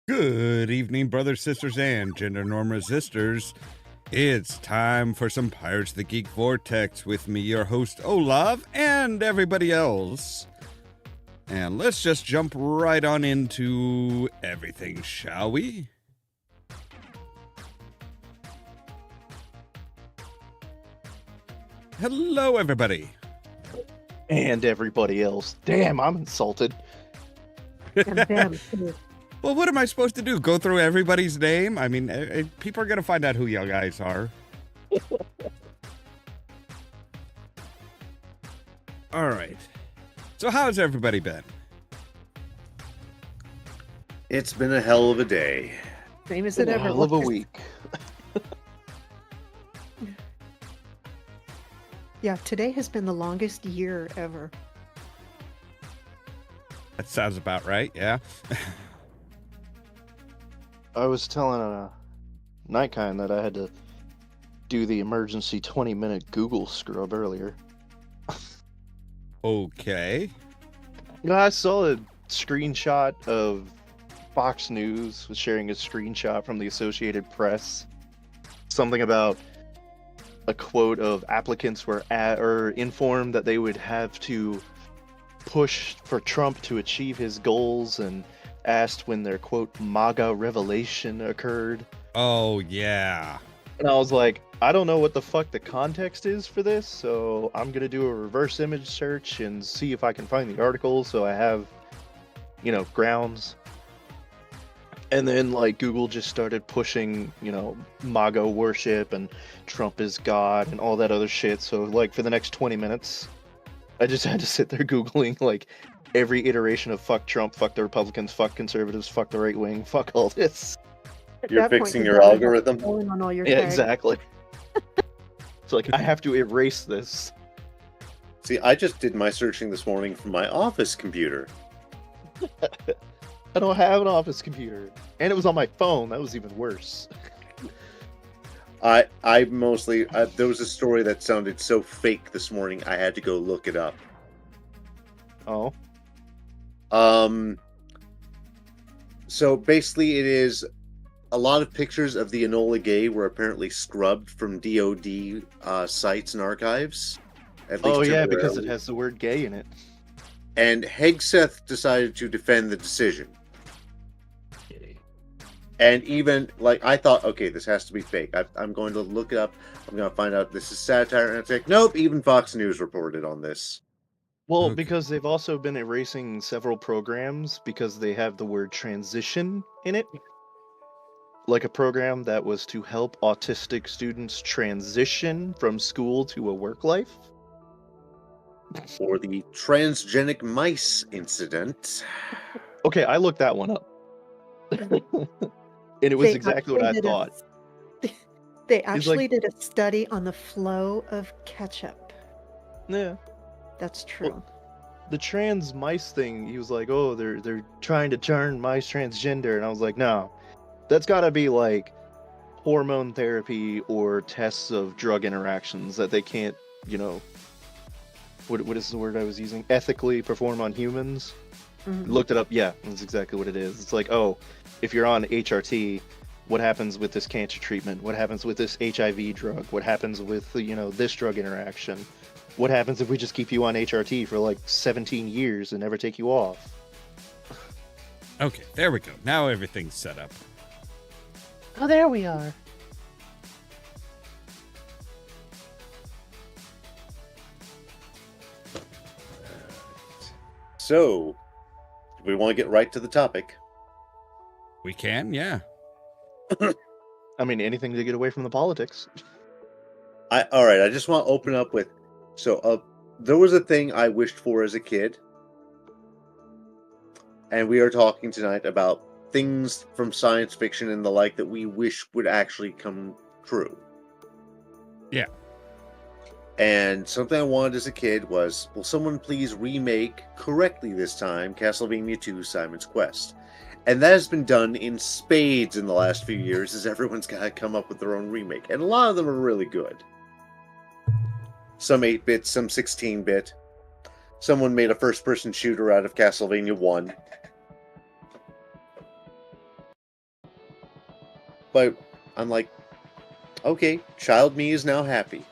Good evening, brothers, sisters, and gender norm resistors. It's time for some Pirates of the Geek Vortex with me, your host, Olav, and everybody else. And let's just jump right on into everything, shall we? Hello, everybody. And everybody else. Damn, I'm insulted. Well, what am I supposed to do? Go through everybody's name? I mean, people are going to find out who you guys are. All right. So how's everybody been? It's been a hell of a day. Same as it A ever hell of a was. week. Yeah, today has been the longest year ever. That sounds about right, yeah. I was telling Nightkind that I had to do the emergency 20-minute Google scrub earlier. Okay. I saw a screenshot of Fox News was sharing a screenshot from the Associated Press. Something about a quote of applicants were informed that they would have to push for Trump to achieve his goals and asked when their quote MAGA revelation occurred. Oh, yeah. And I was like, I don't know what the fuck the context is for this, so I'm gonna do a reverse image search and see if I can find the article so I have, grounds. And then Google just started pushing, MAGA worship and Trump is God and all that other shit. So for the next 20 minutes, I just had to sit there Googling every iteration of fuck Trump, fuck the Republicans, fuck conservatives, fuck the right wing, fuck all this. You're fixing your algorithm? On all your Yeah, tags. exactly. It's I have to erase this. See, I just did my searching this morning from my office computer. I don't have an office computer. And it was on my phone. That was even worse. I mostly, there was a story that sounded so fake this morning, I had to go look it up. Oh. So basically it is a lot of pictures of the Enola Gay were apparently scrubbed from DoD sites and archives. At least Oh, yeah, because temporarily. it has the word gay in it. And Hegseth decided to defend the decision. And even, I thought, okay, this has to be fake. I'm going to look it up. I'm going to find out this is satire. And it's like, nope, even Fox News reported on this. Well, Okay. because they've also been erasing several programs because they have the word transition in it. Like a program that was to help autistic students transition from school to a work life. For the transgenic mice incident. Okay, I looked that one up. And it was exactly what I thought. They actually did a study on the flow of ketchup. Yeah. That's true. Well, the trans mice thing, he was like, oh, they're trying to turn mice transgender. And I was like, no. That's got to be hormone therapy or tests of drug interactions that they can't, what is the word I was using? Ethically perform on humans. Mhm. Looked it up. Yeah, that's exactly what it is. It's if you're on HRT, what happens with this cancer treatment? What happens with this HIV drug? What happens with, this drug interaction? What happens if we just keep you on HRT for 17 years and never take you off? Okay, there we go. Now everything's set up. Oh, there we are. So, we want to get right to the topic. We can, yeah. I mean, anything to get away from the politics. All right, I just want to open up with, there was a thing I wished for as a kid, and we are talking tonight about things from science fiction and the like that we wish would actually come true. Yeah. And something I wanted as a kid was, will someone please remake, correctly this time, Castlevania II Simon's Quest? And that has been done in spades in the last few years, as everyone's got to come up with their own remake. And a lot of them are really good. Some 8-bit, some 16-bit. Someone made a first-person shooter out of Castlevania 1. But I'm like, okay, child me is now happy.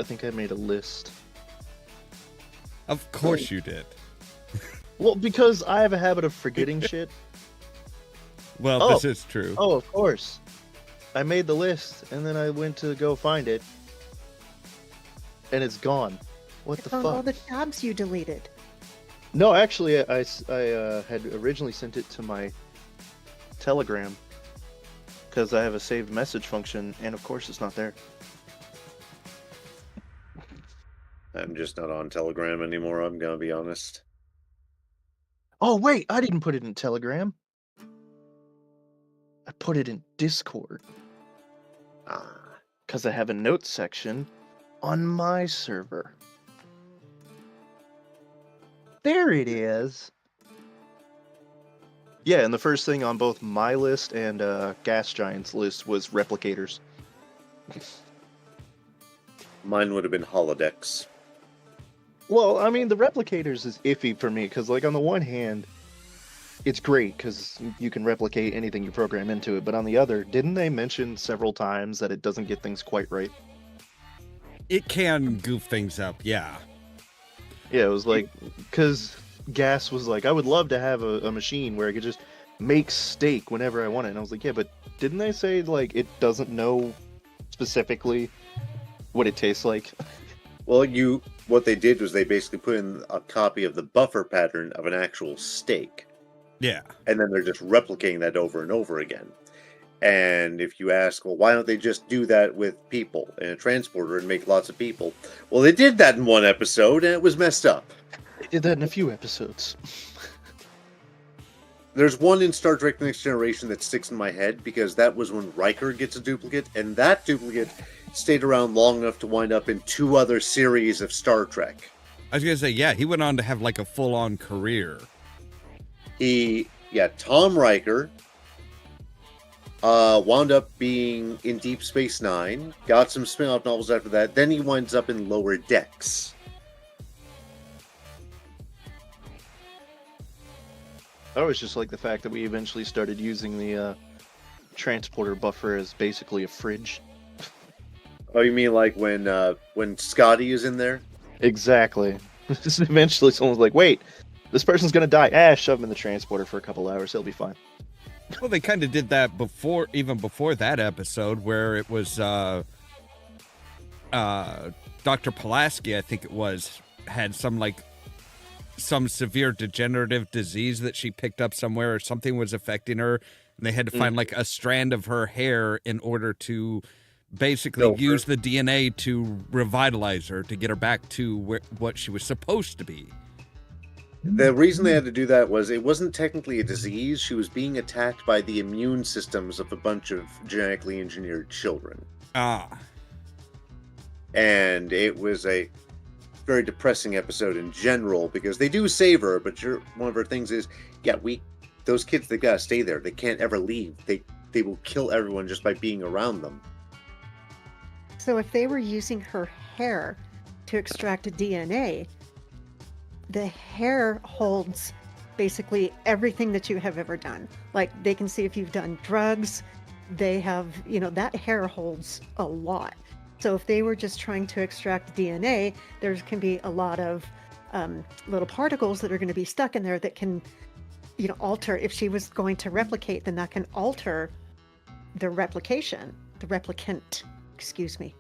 I think I made a list. Of course you did. Well, because I have a habit of forgetting shit. Well, this is true. Oh, of course. I made the list, and then I went to go find it, and it's gone. What It's the on fuck? all the tabs you deleted. No, actually, I had originally sent it to my Telegram, because I have a saved message function, and of course it's not there. I'm just not on Telegram anymore, I'm gonna be honest. Oh, wait, I didn't put it in Telegram. I put it in Discord, because I have a notes section on my server. There it is. Yeah, and the first thing on both my list and Gas Giant's list was replicators. Mine would have been holodecks. Well, I mean, the replicators is iffy for me, because, like, on the one hand, it's great, because you can replicate anything you program into it, but on the other, didn't they mention several times that it doesn't get things quite right? It can goof things up, yeah. Yeah, it was like, because Gas was like, I would love to have a machine where I could just make steak whenever I want it, and I was like, yeah, but didn't they say, like, it doesn't know specifically what it tastes like? Well, what they did was they basically put in a copy of the buffer pattern of an actual steak. Yeah. And then they're just replicating that over and over again. And if you ask, well, why don't they just do that with people in a transporter and make lots of people? Well, they did that in one episode, and it was messed up. They did that in a few episodes. There's one in Star Trek The Next Generation that sticks in my head, because that was when Riker gets a duplicate, and that duplicate stayed around long enough to wind up in 2 other series of Star Trek. I was going to say, yeah, he went on to have like a full-on career. Tom Riker wound up being in Deep Space Nine, got some spin-off novels after that, then he winds up in Lower Decks. I always just like the fact that we eventually started using the transporter buffer as basically a fridge. Oh, you mean like when Scotty is in there? Exactly. Eventually someone's like, wait, this person's gonna die. Shove him in the transporter for a couple hours, he'll be fine. Well, they kind of did that even before that episode, where it was Dr. Pulaski, I think it was, had some severe degenerative disease that she picked up somewhere, or something was affecting her, and they had to find like a strand of her hair in order to basically use the DNA to revitalize her, to get her back to what she was supposed to be. The reason they had to do that was it wasn't technically a disease. She was being attacked by the immune systems of a bunch of genetically engineered children. And it was a very depressing episode in general, because they do save her, but one of her things is, those kids, they gotta stay there. They can't ever leave. They will kill everyone just by being around them. So if they were using her hair to extract DNA, the hair holds basically everything that you have ever done. Like, they can see if you've done drugs. They have, that hair holds a lot. So if they were just trying to extract DNA, there can be a lot of little particles that are going to be stuck in there that can, alter. If she was going to replicate, then that can alter the replicant, excuse me.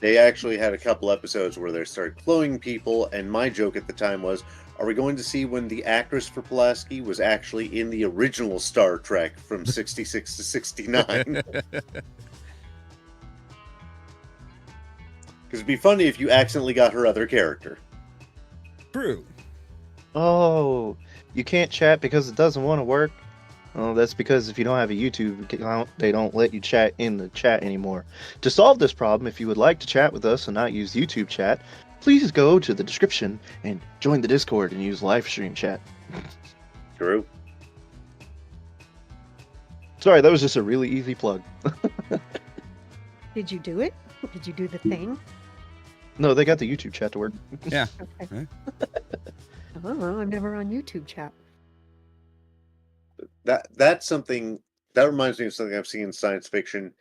They actually had a couple episodes where they started cloning people, and my joke at the time was, are we going to see when the actress for Pulaski was actually in the original Star Trek from 66 to 69? Because it'd be funny if you accidentally got her other character. True. Oh, you can't chat because it doesn't want to work? Oh, that's because if you don't have a YouTube account, they don't let you chat in the chat anymore. To solve this problem, if you would like to chat with us and not use YouTube chat, please go to the description and join the Discord and use live stream chat. True. Sorry, that was just a really easy plug. Did you do it? Did you do the thing? No, they got the YouTube chat to work. Yeah. Okay. Oh, I'm never on YouTube chat. That's something that reminds me of something I've seen in science fiction.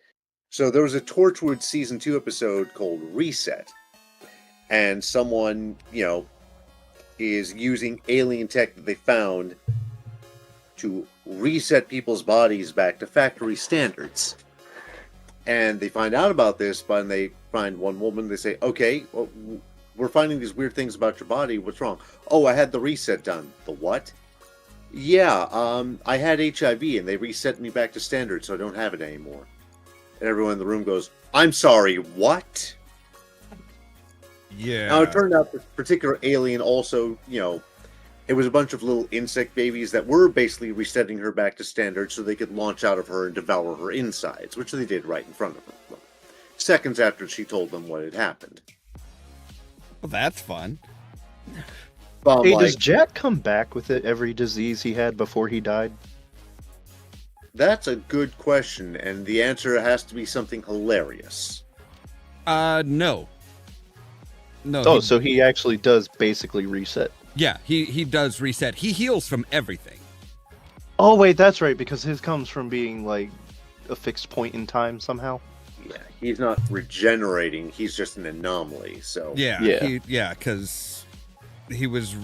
So there was a Torchwood season 2 episode called Reset, and someone, is using alien tech that they found to reset people's bodies back to factory standards. And they find out about this, but they find one woman. They say, "Okay, well, we're finding these weird things about your body. What's wrong?" "Oh, I had the reset done." "The what?" "Yeah, I had HIV, and they reset me back to standard, so I don't have it anymore." And everyone in the room goes, "I'm sorry, what?" Yeah. Now, it turned out this particular alien also, it was a bunch of little insect babies that were basically resetting her back to standard so they could launch out of her and devour her insides, which they did right in front of her. Seconds after she told them what had happened. Well, that's fun. But Hey, does Jack come back with every disease he had before he died? that's a good question, and the answer has to be something hilarious. No. No. Oh, so he actually does basically reset. Yeah, he does reset. He heals from everything. Oh, wait, that's right, because his comes from being, like, a fixed point in time somehow. Yeah, he's not regenerating, he's just an anomaly, so... Yeah. Because he was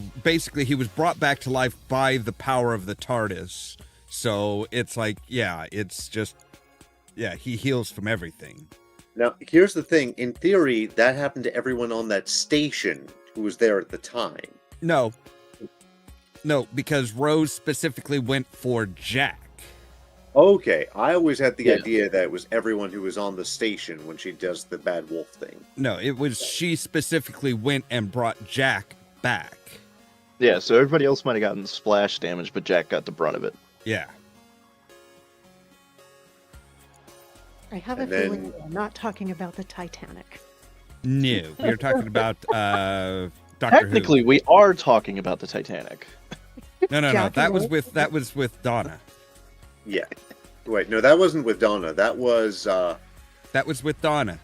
brought back to life by the power of the TARDIS. So it's like, he heals from everything. Now, here's the thing. In theory, that happened to everyone on that station who was there at the time. No, because Rose specifically went for Jack. Okay, I always had the idea that it was everyone who was on the station when she does the bad wolf thing. No, it was she specifically went and brought Jack back. Yeah, so everybody else might have gotten splash damage, but Jack got the brunt of it. Yeah. I have a feeling we're not talking about the Titanic. No, we're talking about Doctor Technically, Who. we are talking about the Titanic. No. Jack That and was Rose? with Donna. Yeah. Wait, no, that wasn't with Donna. That was... That was with Donna.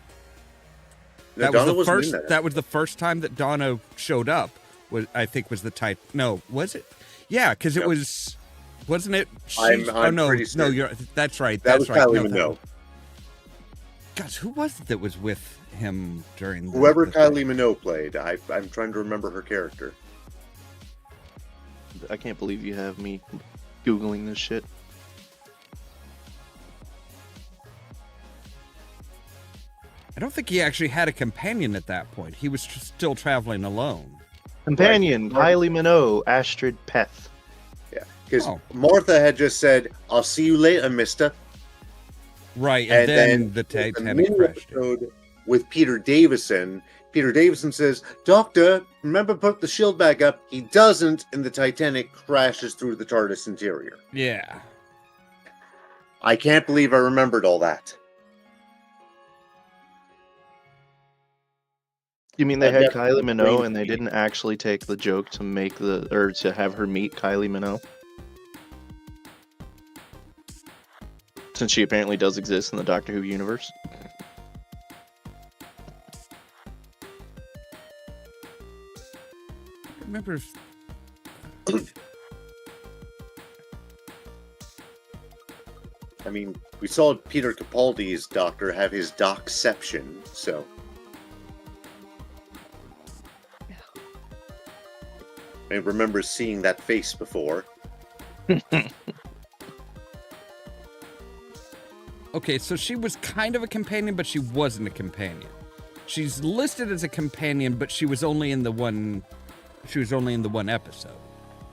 No, That Donna was the wasn't first. in that. That was the first time that Donna showed up. Was the type? No, was it? Yeah, because it No. was. Wasn't it? I'm no, pretty no. certain. You're. That's right. That That's was right. Kylie No, Minogue. Gosh, who was it that was with him during the, Whoever the Kylie thing? Minogue played, I'm trying to remember her character. I can't believe you have me Googling this shit. I don't think he actually had a companion at that point. He was still traveling alone. Companion, Right. Kylie Minogue, Astrid Peth. Yeah, because Oh. Martha had just said, "I'll see you later, mister." Right, and then the there's a Titanic mini crashed. episode with Peter Davison. Peter Davison says, "Doctor, remember put the shield back up." He doesn't, and the Titanic crashes through the TARDIS interior. Yeah. I can't believe I remembered all that. You mean they That had definitely Kylie Minogue brings and they me- didn't actually take the joke to have her meet Kylie Minogue? Since she apparently does exist in the Doctor Who universe. I remember. I mean, we saw Peter Capaldi's Doctor have his Docception, so... I remember seeing that face before. Okay, so she was kind of a companion, but she wasn't a companion. She's listed as a companion, but she was only in the one. She was only in the one episode.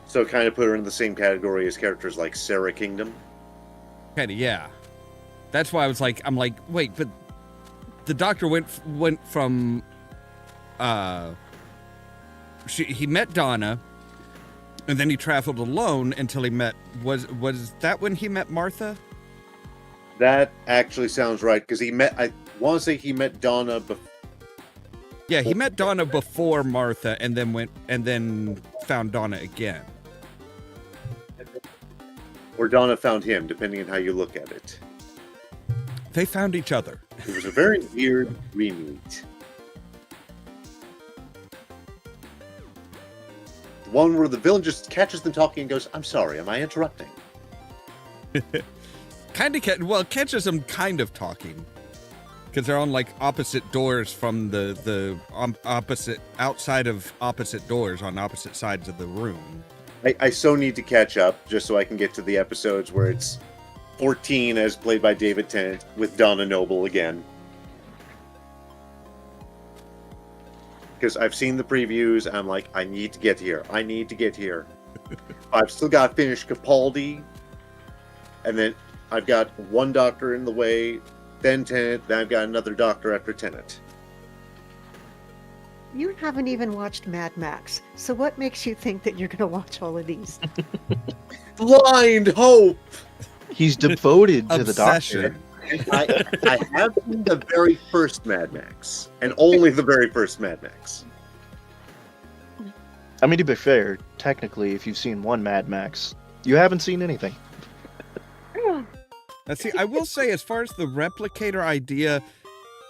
So kind of put her in the same category as characters like Sarah Kingdom. Kind of, yeah. That's why I'm like, wait, but the Doctor went from. He met Donna, and then he traveled alone until he met. Was that when he met Martha? That actually sounds right, because I want to say he met Donna before. Yeah, he met Donna before Martha, and then found Donna again. Or Donna found him, depending on how you look at it. They found each other. It was a very weird re-meet. One where the villain just catches them talking and goes, "I'm sorry, am I interrupting?" Catches them kind of talking. Because they're on like opposite doors from the opposite outside of opposite doors on opposite sides of the room. I so need to catch up just so I can get to the episodes where it's 14 as played by David Tennant with Donna Noble again. Because I've seen the previews and I'm like, I need to get here. I need to get here. I've still got to finish Capaldi. And then I've got one doctor in the way. Then Tenet, then I've got another doctor after Tenet. You haven't even watched Mad Max, so what makes you think that you're going to watch all of these? Blind hope! He's devoted to the Obsession. doctor. I have seen the very first Mad Max, and only the very first Mad Max. I mean, to be fair, technically, if you've seen one Mad Max, you haven't seen anything. Now, see, I will say, as far as the replicator idea,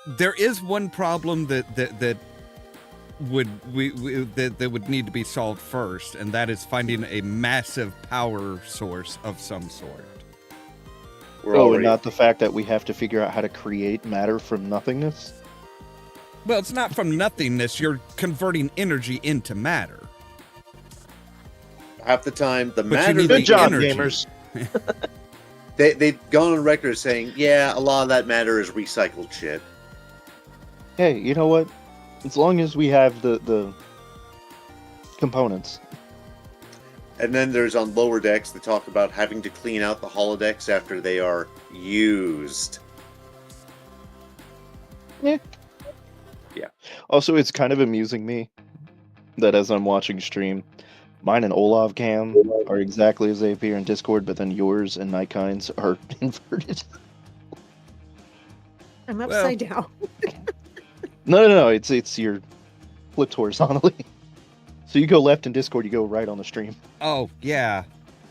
there is one problem that would need to be solved first, and that is finding a massive power source of some sort. And not the fact that we have to figure out how to create matter from nothingness? Well, it's not from nothingness. You're converting energy into matter. Half the time, the But you matter... need Good the job, energy. gamers. They've gone on record saying, yeah, a lot of that matter is recycled shit. Hey, you know what? As long as we have the components. And then there's on lower decks that talk about having to clean out the holodecks after they are used. Yeah. Yeah. Also, it's kind of amusing me that as I'm watching stream, mine and Olav cam are exactly as they appear in Discord, but then yours and Nikind's are inverted. I'm upside down. No. It's your flipped horizontally. So you go left in Discord, you go right on the stream. Oh, yeah.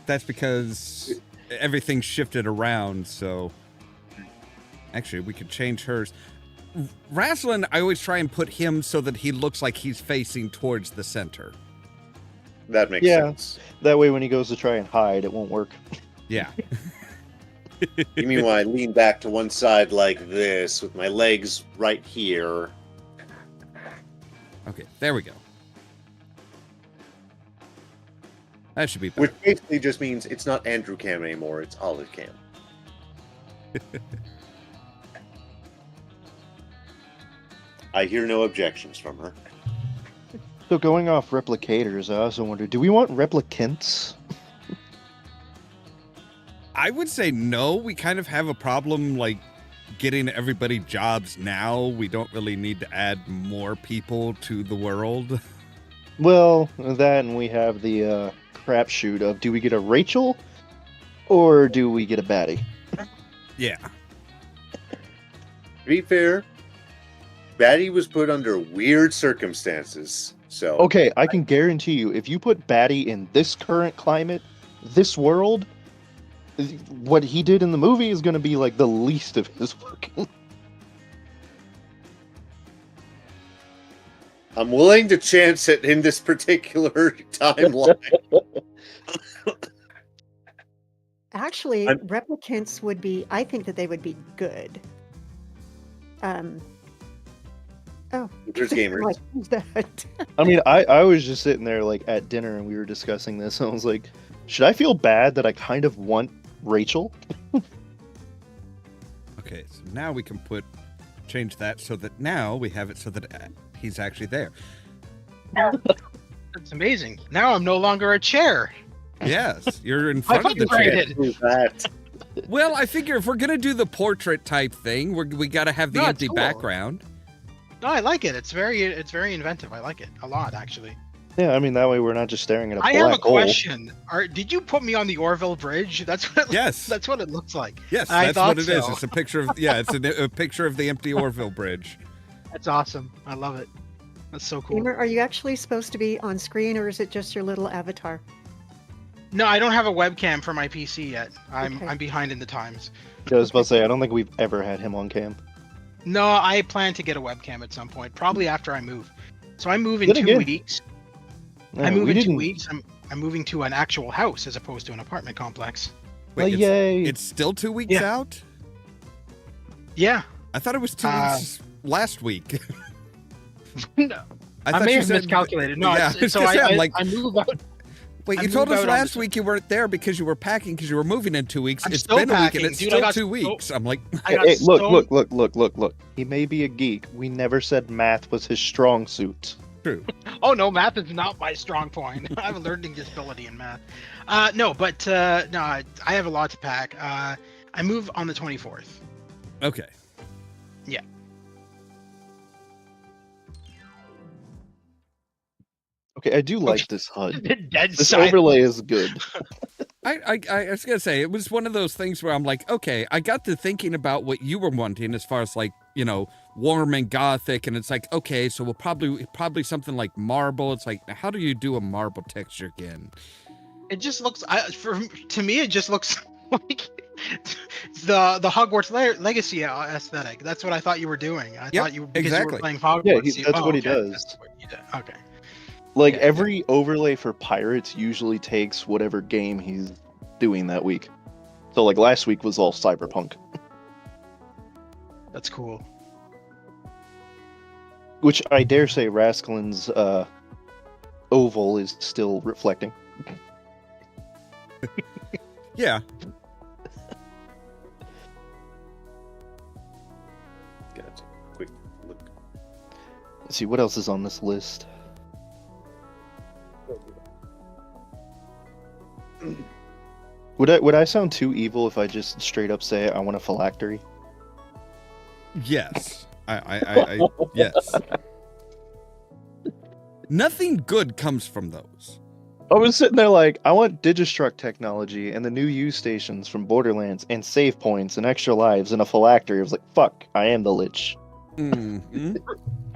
That's because everything's shifted around, so... Actually, we could change hers. Rasclin, I always try and put him so that he looks like he's facing towards the center. That makes Yeah. sense. That way when he goes to try and hide, it won't work. Yeah. You mean when I lean back to one side like this, with my legs right here? Okay, there we go. That should be better. Which basically just means it's not Andrew Cam anymore, it's Olive Cam. I hear no objections from her. So going off replicators, I also wonder, do we want replicants? I would say no. We kind of have a problem, like, getting everybody jobs now. We don't really need to add more people to the world. Well, that and we have the crapshoot of, do we get a Rachel or do we get a baddie? Yeah. To be fair, Batty was put under weird circumstances, so... Okay, I can guarantee you, if you put Batty in this current climate, this world, what he did in the movie is going to be like the least of his work. I'm willing to chance it in this particular timeline. Actually, I'm- replicants would be, I think that they would be good. Oh. There's gamers. Like, who's that? I mean, I was just sitting there like at dinner and we were discussing this and I was like, should I feel bad that I kind of want Rachel? Okay, so now we can change that so that now we have it so that he's actually there. That's amazing. Now I'm no longer a chair. Yes, you're in I've front of the chair. upgraded. Do that. Well, I figure if we're going to do the portrait type thing, we got to have the No, it's empty cool. background. No, I like it. It's very inventive. I like it a lot, actually. Yeah, I mean, that way we're not just staring at a I black have a hole. question. Did you put me on the Orville Bridge? That's what. Yes. That's what it looks like. Yes, I that's thought what it is. so. It's a picture of, it's a picture of the empty Orville Bridge. That's awesome. I love it. That's so cool. Gamer, are you actually supposed to be on screen or is it just your little avatar? No, I don't have a webcam for my PC yet. I'm Okay. I'm behind in the times. I was about to say, I don't think we've ever had him on cam. No, I plan to get a webcam at some point, probably after I move. So I move in Then 2 again- weeks. I No, move we in 2 didn't. weeks. I'm moving to an actual house as opposed to an apartment complex. Wait, Yay! it's still 2 weeks Yeah. out? Yeah. I thought it was 2 weeks last week. No, I thought may you have said- miscalculated. No, yeah, it's, so I was gonna say, I'm I, like- I move out. Wait, I you told moved us out on last the- week you weren't there because you were packing because you were moving in 2 weeks. I'm It's still been a week packing, and it's dude, I still got 2 so- weeks. I'm like, I got Hey, look, so... look. He may be a geek. We never said math was his strong suit. true. Oh no, math is not my strong point. I have a learning disability in math. No, I have a lot to pack. I move on the 24th. Okay. Yeah. Okay, I do like this HUD. Dead This silent. overlay is good. I was gonna say it was one of those things where I'm like, okay, I got to thinking about what you were wanting as far as like, you know, warm and gothic, and it's like, okay, so we'll probably something like marble. It's like, how do you do a marble texture again? It just looks. To me, it just looks like the Hogwarts Legacy aesthetic. That's what I thought you were doing. I Yep, thought you because you exactly. were playing Hogwarts. Yeah, that's what he okay, does. that's what you did. Okay. Like Yeah, every overlay for pirates usually takes whatever game he's doing that week. So like last week was all cyberpunk, That's cool. which I dare say Rasclin's oval is still reflecting. Yeah. Gotta take a quick look. Let's see what else is on this list. Would I sound too evil if I just straight up say I want a phylactery? Yes. I yes. Nothing good comes from those. I was sitting there like, I want Digistruct technology and the new use stations from Borderlands and save points and extra lives and a phylactery. I was like, fuck, I am the Lich. Mhm.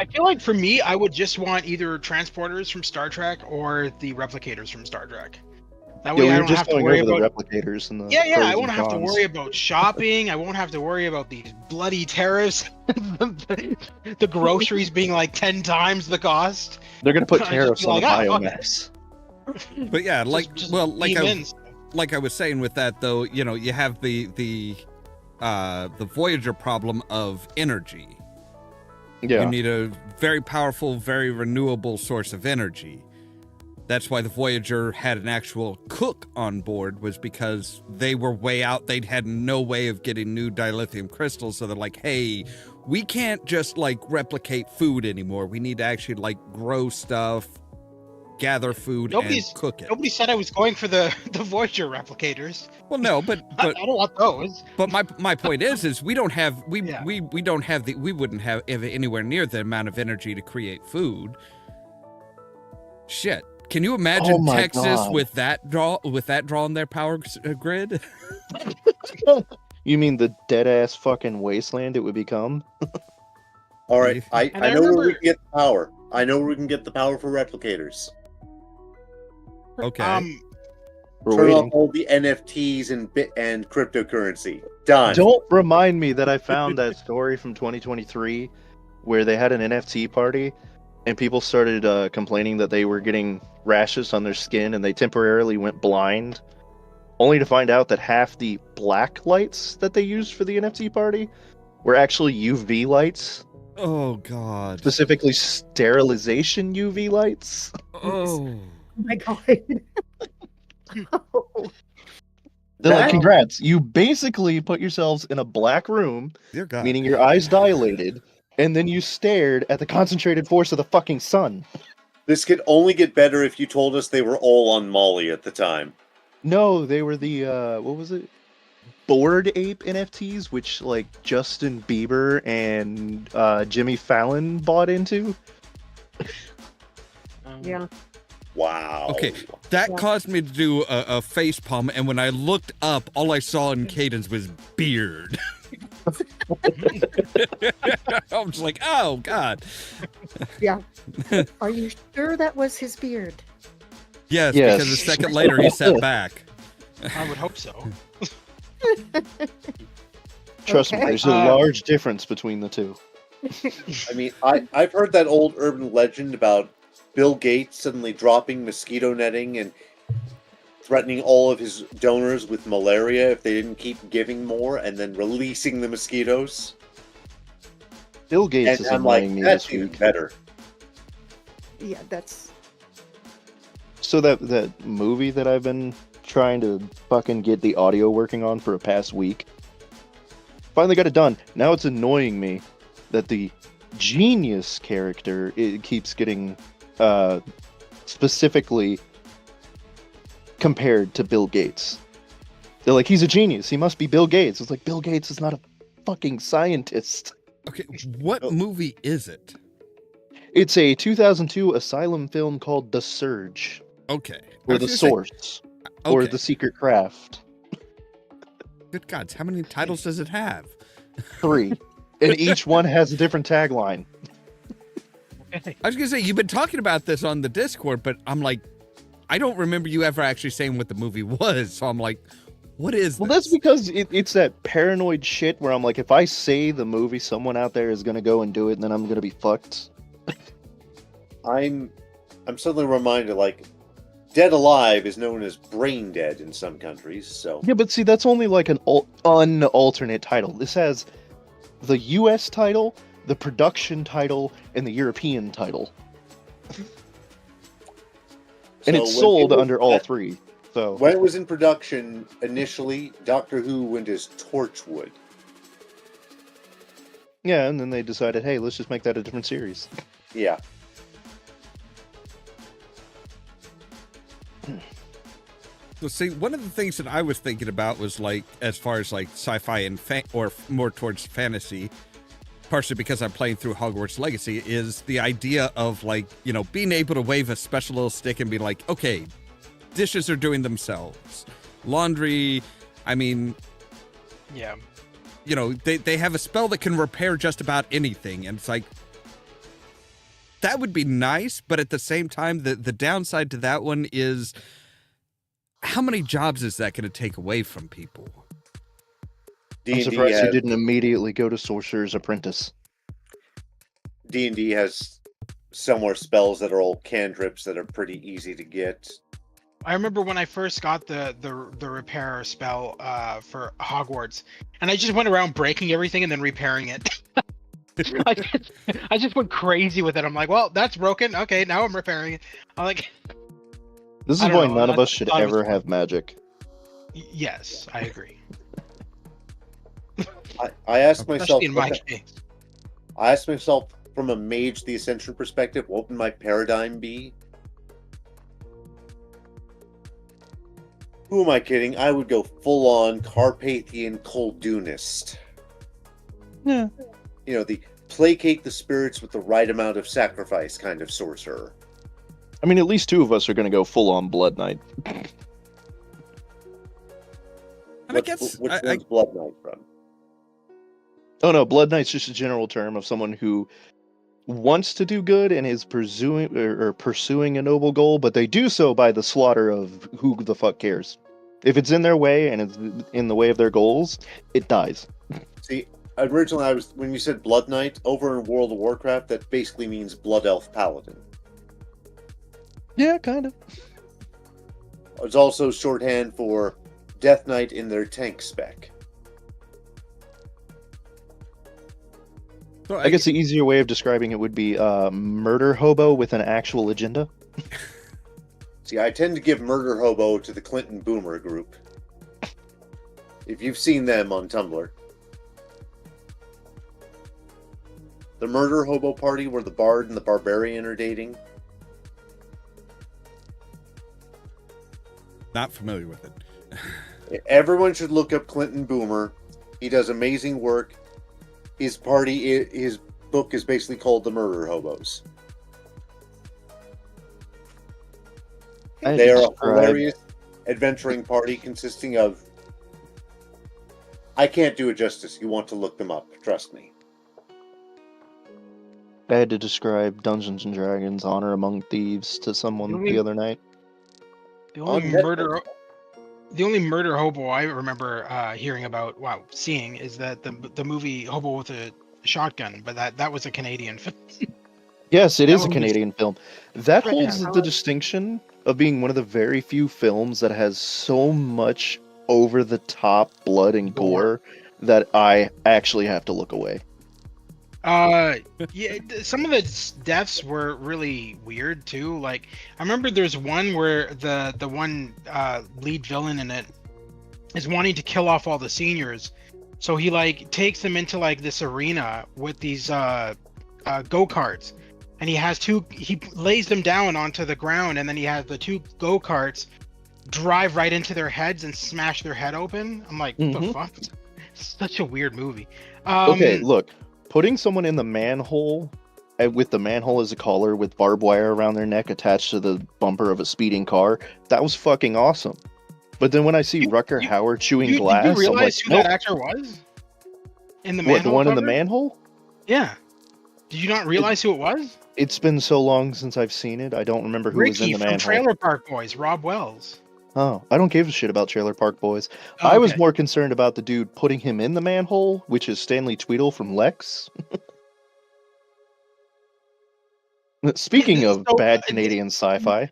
I feel like for me, I would just want either transporters from Star Trek or the replicators from Star Trek. That Yeah, way we I were don't just have to going worry over about. the replicators and the Yeah, I pros won't and have to cons. worry about shopping. I won't have to worry about these bloody tariffs. The groceries being like 10 times the cost. They're gonna put I'd just tariffs be on the like, "Ah, fuck it." biomass. But yeah, like Just like beam in. I was saying with that though, you know, you have the Voyager problem of energy. Yeah. You need a very powerful, very renewable source of energy. That's why the Voyager had an actual cook on board, was because they were way out. They'd had no way of getting new dilithium crystals. So they're like, hey, we can't just like replicate food anymore. We need to actually like grow stuff, gather food, and cook it. Nobody said I was going for the Voyager replicators. Well, no, but I don't want those. But my point is we don't have we don't have the we wouldn't have anywhere near the amount of energy to create food. Shit, can you imagine Oh my Texas God. with that draw on their power grid? You mean the dead ass fucking wasteland it would become? All right, I And I know where we remember- can get the power. I know where we can get the power for replicators. Okay. We're Turn waiting. off all the NFTs and cryptocurrency. Done. Don't remind me that I found that story from 2023 where they had an NFT party and people started complaining that they were getting rashes on their skin and they temporarily went blind, only to find out that half the black lights that they used for the NFT party were actually UV lights, Oh God. specifically sterilization UV lights. Oh. Oh my god. They're like, That- congrats, you basically put yourselves in a black room, Dear God. meaning your eyes dilated, and then you stared at the concentrated force of the fucking sun. This could only get better if you told us they were all on Molly at the time. No, they were the what was it? Bored Ape NFTs, which like Justin Bieber and Jimmy Fallon bought into. Yeah. Wow. Okay, that Yeah. caused me to do a face palm, and when I looked up, all I saw in Cadence was beard. I was like, oh God. Yeah. Are you sure that was his beard? Yes, Yes. because a second later he sat back. I would hope so. Trust me, Okay. there's a large difference between the two. I mean, I've heard that old urban legend about Bill Gates suddenly dropping mosquito netting and threatening all of his donors with malaria if they didn't keep giving more, and then releasing the mosquitoes. Bill Gates And is I'm like, annoying me that's this even week. better. Yeah, that's So that movie that I've been trying to fucking get the audio working on for a past week, finally got it done. Now it's annoying me that the genius character, it keeps getting specifically compared to Bill Gates. They're like, he's a genius. He must be Bill Gates. It's like, Bill Gates is not a fucking scientist. Okay, what movie is it? It's a 2002 asylum film called The Surge, Okay. I or was The gonna say, Source, or okay. The Secret Craft. Good gods, how many titles does it have? 3. And each one has a different tagline. I was gonna say, you've been talking about this on the Discord, but I'm like, I don't remember you ever actually saying what the movie was. So I'm like, what is Well, this? that's because it's that paranoid shit where I'm like, if I say the movie, someone out there is gonna go and do it, and then I'm gonna be fucked. I'm suddenly reminded, like, Dead Alive is known as Brain Dead in some countries, so... Yeah, but see, that's only like an unalternate title. This has the US title, the production title, and the European title. And So it's when sold it was- under all three. So When it was in production, initially, Doctor Who went as Torchwood. yeah, and then they decided, hey, let's just make that a different series. Yeah. So see, one of the things that I was thinking about was like, as far as like sci-fi and or more towards fantasy, partially because I'm playing through Hogwarts Legacy, is the idea of like, you know, being able to wave a special little stick and be like, okay, dishes are doing themselves, laundry. I mean, Yeah. you know, they have a spell that can repair just about anything, and it's like, that would be nice, but at the same time, the downside to that one is, how many jobs is that going to take away from people? I'm D&D surprised has, you didn't immediately go to Sorcerer's Apprentice. D&D has similar spells that are all cantrips that are pretty easy to get. I remember when I first got the repair spell for Hogwarts, and I just went around breaking everything and then repairing it. I just went crazy with it. I'm like, well, that's broken. Okay, now I'm repairing it. I'm like, This I is don't why know, none of I us should thought it was ever fun. have magic. Yes, I agree. I asked myself, Especially in my case. I asked myself from a Mage the Ascension perspective, what would my paradigm be? Who am I kidding? I would go full-on Carpathian Koldunist. Yeah. You know, the placate the spirits with the right amount of sacrifice kind of sorcerer. I mean, at least two of us are going to go full-on Blood Knight. And I guess Which one's Blood Knight from? Oh no, Blood Knight's just a general term of someone who wants to do good and is pursuing a noble goal, but they do so by the slaughter of who the fuck cares. If it's in their way and it's in the way of their goals, it dies. See, originally when you said Blood Knight, over in World of Warcraft, that basically means Blood Elf Paladin. Yeah, kind of. It's also shorthand for Death Knight in their tank spec. so I guess the easier way of describing it would be murder hobo with an actual agenda. See, I tend to give Murder Hobo to the Clinton Boomer group. If you've seen them on Tumblr. The Murder Hobo party where the Bard and the Barbarian are dating. not familiar with it. Everyone should look up Clinton Boomer. He does amazing work. His book is basically called The Murder Hobos. They are a hilarious adventuring party consisting of... I can't do it justice. You want to look them up. Trust me. I had to describe Dungeons and Dragons Honor Among Thieves to someone the other night. The only murder hobo I remember hearing about, seeing, is that the movie Hobo with a Shotgun, but that was a Canadian film. Yes, it That is a one was- Canadian film. That Yeah. holds the distinction of being one of the very few films that has so much over-the-top blood and gore that I actually have to look away. Yeah, some of the deaths were really weird too. Like, I remember there's one where the one lead villain in it is wanting to kill off all the seniors, so he like takes them into like this arena with these go-karts, and he lays them down onto the ground, and then he has the 2 go-karts drive right into their heads and smash their head open. I'm like, what the fuck? Such a weird movie. Okay, look, putting someone in the manhole with the manhole as a collar with barbed wire around their neck attached to the bumper of a speeding car, that was fucking awesome. But then when I see Rutger Hauer chewing glass, Did you realize I'm like, who nope. that actor was? In the What, the manhole one in the cover? manhole? Yeah. Did you not realize who it was? It's been so long since I've seen it, I don't remember who was in Ricky the from manhole. Trailer Park Boys, Rob Wells. Oh, I don't give a shit about Trailer Park Boys. Oh, I was okay. more concerned about the dude putting him in the manhole, which is Stanley Tweedle from Lex. Speaking of So, bad Canadian sci-fi,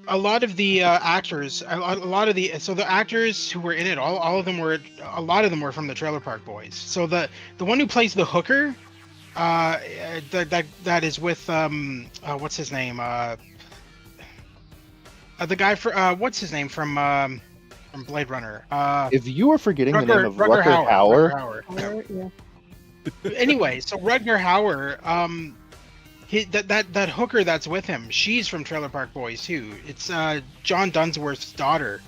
a lot of the actors, a lot of the actors who were in it, all of them were, a lot of them were from the Trailer Park Boys. So the one who plays the hooker, that is with what's his name, the guy for what's his name from Blade Runner. if you are forgetting the name of Rutger Rutger Hauer, Hauer. Yeah. Anyway, so Rutger Hauer, that hooker that's with him, she's from Trailer Park Boys too. It's John Dunsworth's daughter.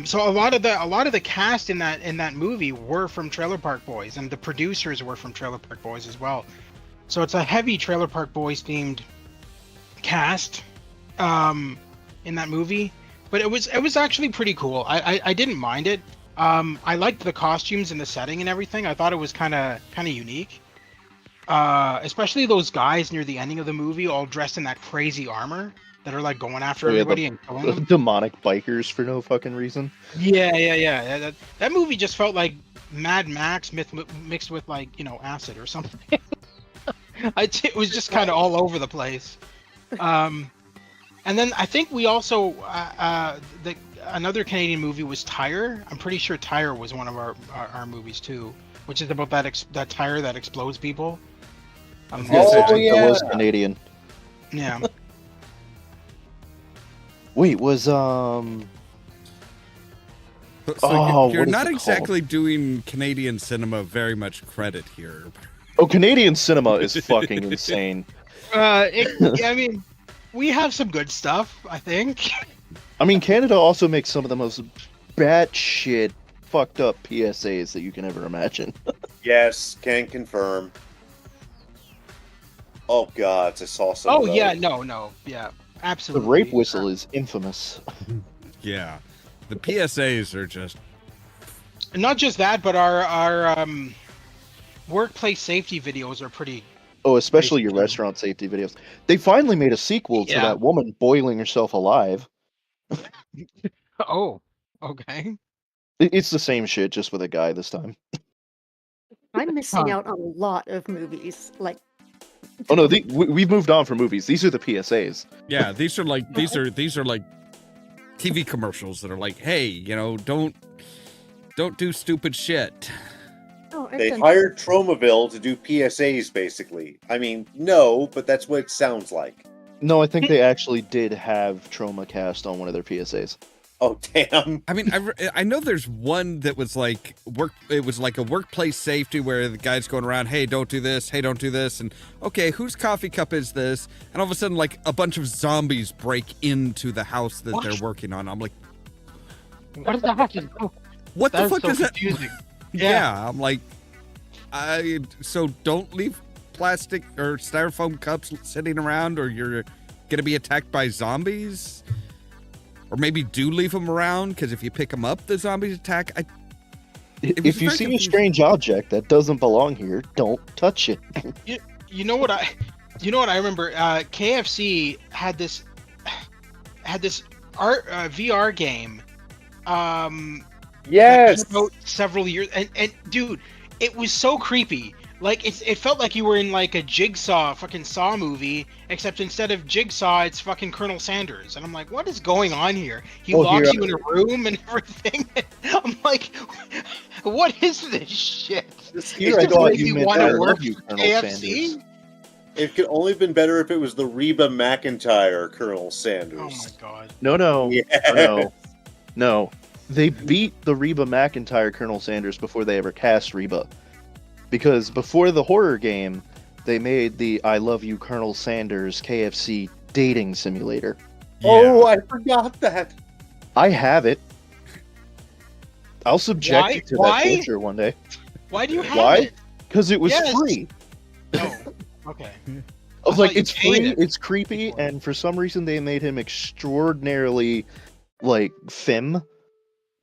So a lot of the cast in that movie were from Trailer Park Boys, and the producers were from Trailer Park Boys as well. So it's a heavy Trailer Park Boys themed cast in that movie, but it was actually pretty cool. I didn't mind it. I liked the costumes and the setting and everything. I thought it was kind of unique. Especially those guys near the ending of the movie, all dressed in that crazy armor that are like going after everybody and killing them. demonic bikers for no fucking reason. Yeah. That movie just felt like Mad Max mixed with like acid or something. It was just kind of all over the place. And then I think we also another Canadian movie was Tire. I'm pretty sure Tire was one of our movies too, which is about that tire that explodes people. Yes, Oh, that yeah. was Canadian. Yeah. Wait, was So Oh, you're what is not it exactly doing Canadian cinema very much credit here. Oh, Canadian cinema is fucking insane. I mean, we have some good stuff, I think. I mean, Canada also makes some of the most batshit fucked up PSAs that you can ever imagine. Yes, can confirm. Oh god, I saw some. Oh of those. yeah, no, yeah, The absolutely. rape whistle is infamous. Yeah, the PSAs are just Not just that, but our workplace safety videos are pretty. Oh, especially your restaurant safety videos. They finally made a sequel to Yeah. that woman boiling herself alive. Oh, okay. It's the same shit, just with a guy this time. I'm missing Huh. out on a lot of movies. Like, Oh no, we've moved on from movies. These are the PSAs. yeah. These are like TV commercials that are like, hey, don't do stupid shit. oh, I've They done- hired Tromaville to do PSAs, basically. I mean, no, but that's what it sounds like. No, I think they actually did have Trauma cast on one of their PSAs. Oh, damn. I mean, I know there's one that was like it was like a workplace safety where the guy's going around, hey, don't do this, hey, don't do this, and okay, whose coffee cup is this? And all of a sudden, like a bunch of zombies break into the house that they're working on. I'm like, What does that have to do? what the That's fuck so is that? confusing. Yeah, I'm like, so don't leave plastic or styrofoam cups sitting around, or you're gonna be attacked by zombies. Or maybe do leave them around, because if you pick them up, the zombies attack. It was If you very see a confusing. strange object that doesn't belong here, don't touch it. You know what I remember? KFC had this VR game. That Yes. came out several years, and dude, it was so creepy. Like it felt like you were in like a Jigsaw fucking Saw movie, except instead of Jigsaw, it's fucking Colonel Sanders, and I'm like, what is going on here? He Well, here locks you in a room and everything. I'm like, what is this shit? Here It I just thought makes you me meant want I to love work you, for Colonel KFC. Sanders. It could only have been better if it was the Reba McEntire Colonel Oh Sanders. my god. No. Yeah. No. They beat the Reba McEntire Colonel Sanders before they ever cast Reba. Because before the horror game, they made the I Love You Colonel Sanders KFC dating simulator. Oh, I forgot that. I have it. I'll subject Why? you to Why? that torture one day. Why do you have Why? it? Because it was Yes. free. Oh, okay. I was thought like, you it's paid free, it it's creepy, before. and for some reason they made him extraordinarily, like, femme. I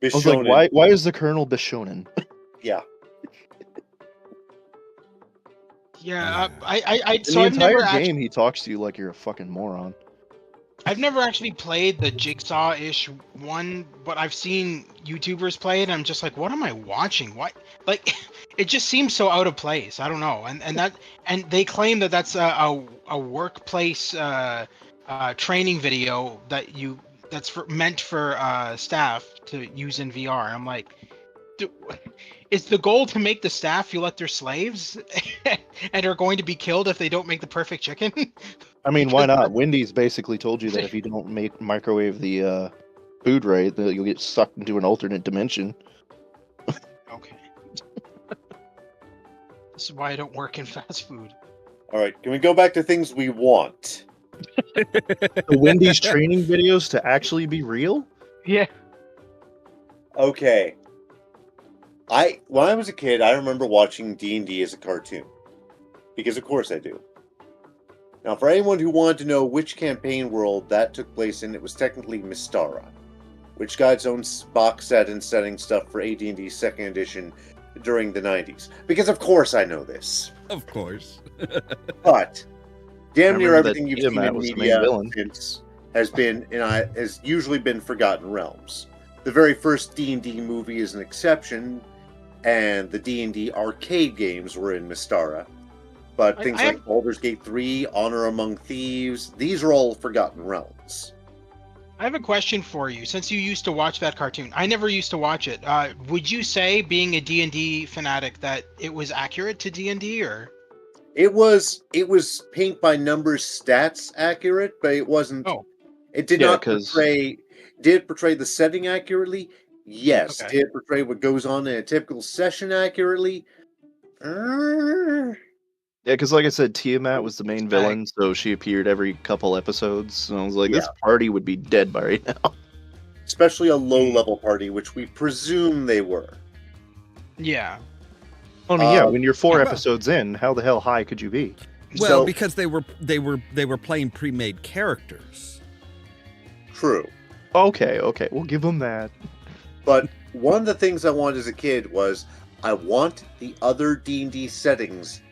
was like, Bishonen. why is the Colonel Bishonen? Yeah. Yeah, I In so the I've entire never game, actually, he talks to you like you're a fucking moron. I've never actually played the Jigsaw-ish one, but I've seen YouTubers play it. And I'm just like, what am I watching? What, like, it just seems so out of place. I don't know, and they claim that that's a workplace training video that's meant for staff to use in VR. I'm like, do, is the goal to make the staff feel like they're slaves and are going to be killed if they don't make the perfect chicken? I mean, why Because not? Wendy's basically told you that if you don't microwave the food right, that you'll get sucked into an alternate dimension. Okay. This is why I don't work in fast food. All right. Can we go back to things we want? The Wendy's training videos to actually be real? Yeah. Okay. When I was a kid, I remember watching D&D as a cartoon. Because of course I do. Now, for anyone who wanted to know which campaign world that took place in, it was technically Mystara, which got its own box set and setting stuff for AD&D 2nd Edition during the 90s. Because of course I know this. Of course. But damn near Remember that everything you've seen Tiamat in was the main media villain. since has usually been Forgotten Realms. The very first D&D movie is an exception, and the D&D arcade games were in Mystara. But things like Baldur's Gate 3, Honor Among Thieves, these are all Forgotten Realms. I have a question for you. Since you used to watch that cartoon, I never used to watch it. Would you say, being a D&D fanatic, that it was accurate to D&D, or? It was paint by numbers stats accurate, but it wasn't. Oh. It did Yeah, not 'cause- portray. Did it portray the setting accurately? Yes. Okay. Did it portray what goes on in a typical session accurately? Yeah, because like I said, Tiamat was the main villain, so she appeared every couple episodes. And I was like, this party would be dead by right now. Especially a low-level party, which we presume they were. Yeah. I mean, yeah, when you're 4 well- episodes in, how the hell high could you be? Well, So- because they were playing pre-made characters. True. Okay, we'll give them that. But one of the things I wanted as a kid was I want the other D&D settings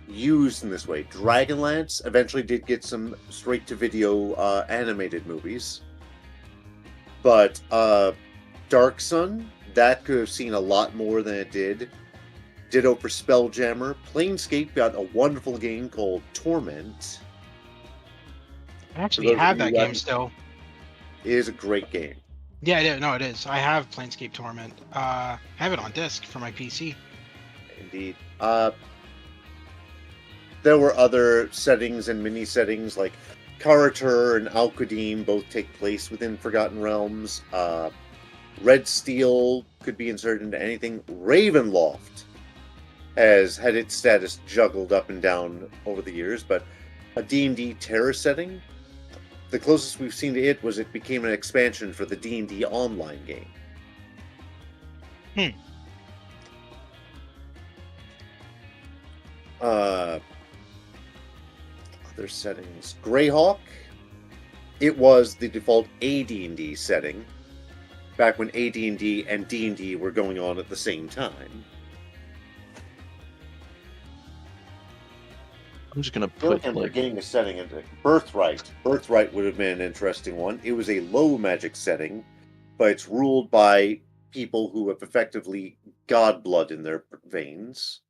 used in this way. Dragonlance eventually did get some straight-to-video animated movies. But Dark Sun, that could have seen a lot more than it did. Ditto for Spelljammer. Planescape got a wonderful game called Torment. I actually those have of that you game that- still. It is a great game. Yeah, it is. I have Planescape Torment. I have it on disc for my PC. Indeed. There were other settings and mini settings like Karatur and Al-Qadim both take place within Forgotten Realms. Red Steel could be inserted into anything. Ravenloft has had its status juggled up and down over the years, but a D&D terror setting, the closest we've seen to it was it became an expansion for the D&D online game. Other settings. Greyhawk. It was the default AD&D setting back when AD&D and D&D were going on at the same time. I'm just gonna I feel put like I'm like forgetting a setting into Birthright. Birthright would have been an interesting one. It was a low magic setting, but it's ruled by people who have effectively god blood in their veins.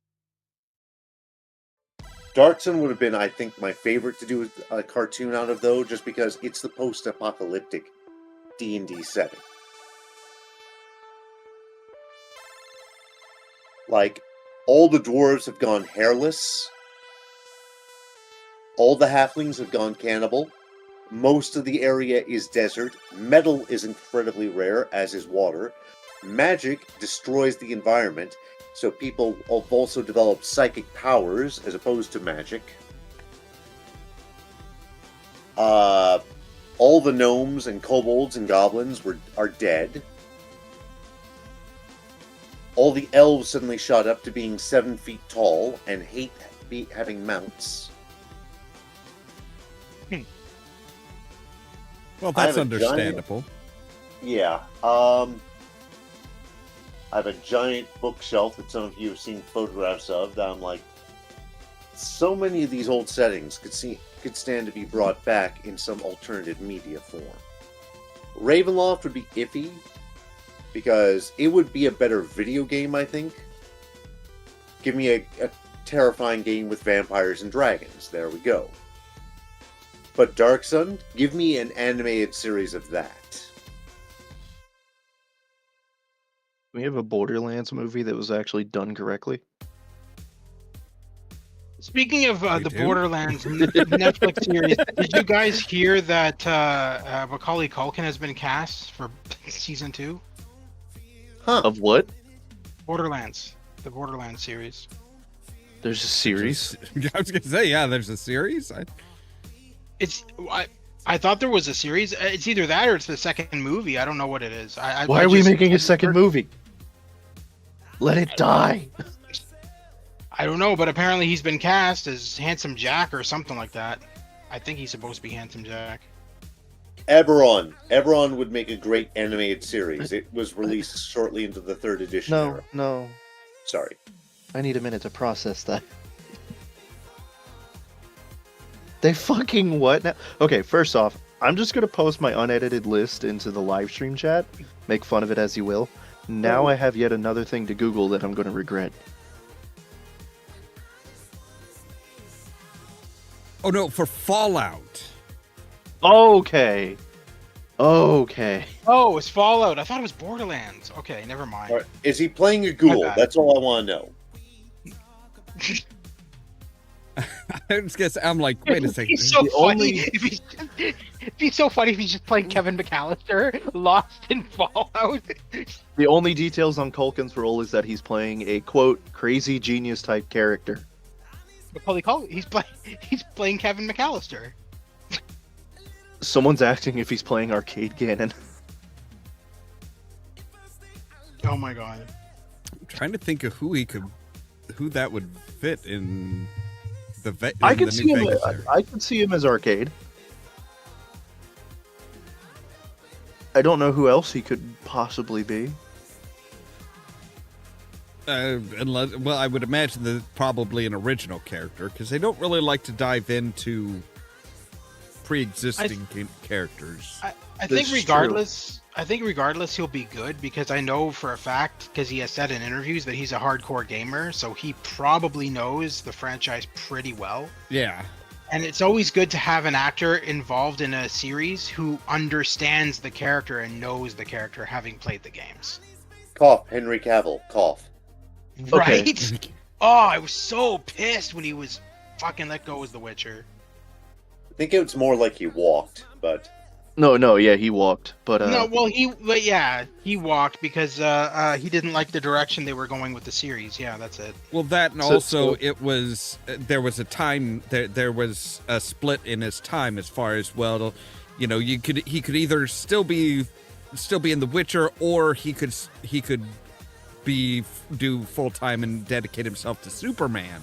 Dark Sun would have been, I think, my favorite to do a cartoon out of, though, just because it's the post-apocalyptic D&D setting. Like, all the dwarves have gone hairless. All the halflings have gone cannibal. Most of the area is desert. Metal is incredibly rare, as is water. Magic destroys the environment, so people have also developed psychic powers as opposed to magic. All the gnomes and kobolds and goblins are dead. All the elves suddenly shot up to being 7 feet tall and hate having mounts. Well, that's understandable. Yeah. I have a giant bookshelf that some of you have seen photographs of that I'm like, so many of these old settings could stand to be brought back in some alternative media form. Ravenloft would be iffy, because it would be a better video game, I think. Give me a terrifying game with vampires and dragons. There we go. But Dark Sun, give me an animated series of that. We have a Borderlands movie that was actually done correctly. Speaking of the Borderlands Netflix series, did you guys hear that Macaulay Culkin has been cast for season 2? Huh. Of what? Borderlands. The Borderlands series. There's a series? I was going to say, yeah, there's a series. I thought there was a series. It's either that or it's the second movie. I don't know what it is. Why are we making a second movie? Let it die. I don't know, but apparently he's been cast as Handsome Jack or something like that. I think he's supposed to be Handsome Jack. Eberron. Eberron would make a great animated series. It was released shortly into the 3rd edition era. No. Sorry. I need a minute to process that. They fucking what now? Okay, first off, I'm just going to post my unedited list into the live stream chat. Make fun of it as you will. Now I have yet another thing to Google that I'm going to regret. Oh no, for Fallout. Okay. Oh, it's Fallout. I thought it was Borderlands. Okay, never mind. Right. Is he playing a ghoul? That's all I want to know. I'm like, wait a second. He's so funny. It'd be so funny if he's just playing Kevin McAllister, lost in Fallout. The only details on Culkin's role is that he's playing a, quote, crazy genius type character. He's playing Kevin McAllister. Someone's acting if he's playing Arcade Ganon. Oh my god. I'm trying to think of who that would fit in the I could see him as Arcade. I don't know who else he could possibly be. I would imagine that probably an original character, because they don't really like to dive into pre-existing characters. I think regardless he'll be good, because I know for a fact, because he has said in interviews that he's a hardcore gamer, so he probably knows the franchise pretty well. Yeah. And it's always good to have an actor involved in a series who understands the character and knows the character, having played the games. Cough, Henry Cavill, cough. Right? Okay. Oh, I was so pissed when he was fucking let go as The Witcher. I think it's more like he walked, but... No, yeah, he walked, but... No, well, he walked because he didn't like the direction they were going with the series. Yeah, that's it. Well, that and also it was... there was a time... There was a split in his time as far as, well, you know, he could either still be in The Witcher, or he could do full-time and dedicate himself to Superman.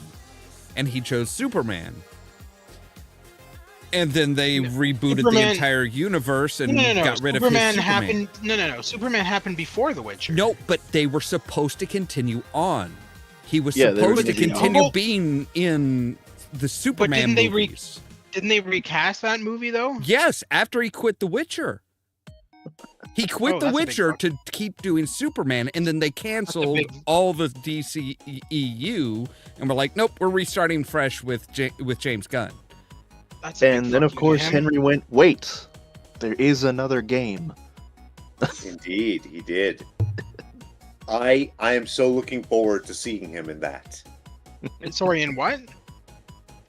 And he chose Superman. And then they rebooted the entire universe and got rid of his Superman. Superman happened before The Witcher. No, but they were supposed to continue on. He was supposed to continue being in the Superman movies. Didn't they recast that movie, though? Yes, after he quit The Witcher. He quit Oh, The that's a big Witcher fuck. to keep doing Superman, and then they canceled big- all the DCEU, and we're like, nope, we're restarting fresh with James Gunn. That's a big And then, fuck of you to course, him. Henry went, wait, there is another game. Indeed, he did. I am so looking forward to seeing him in that. Sorry, in what?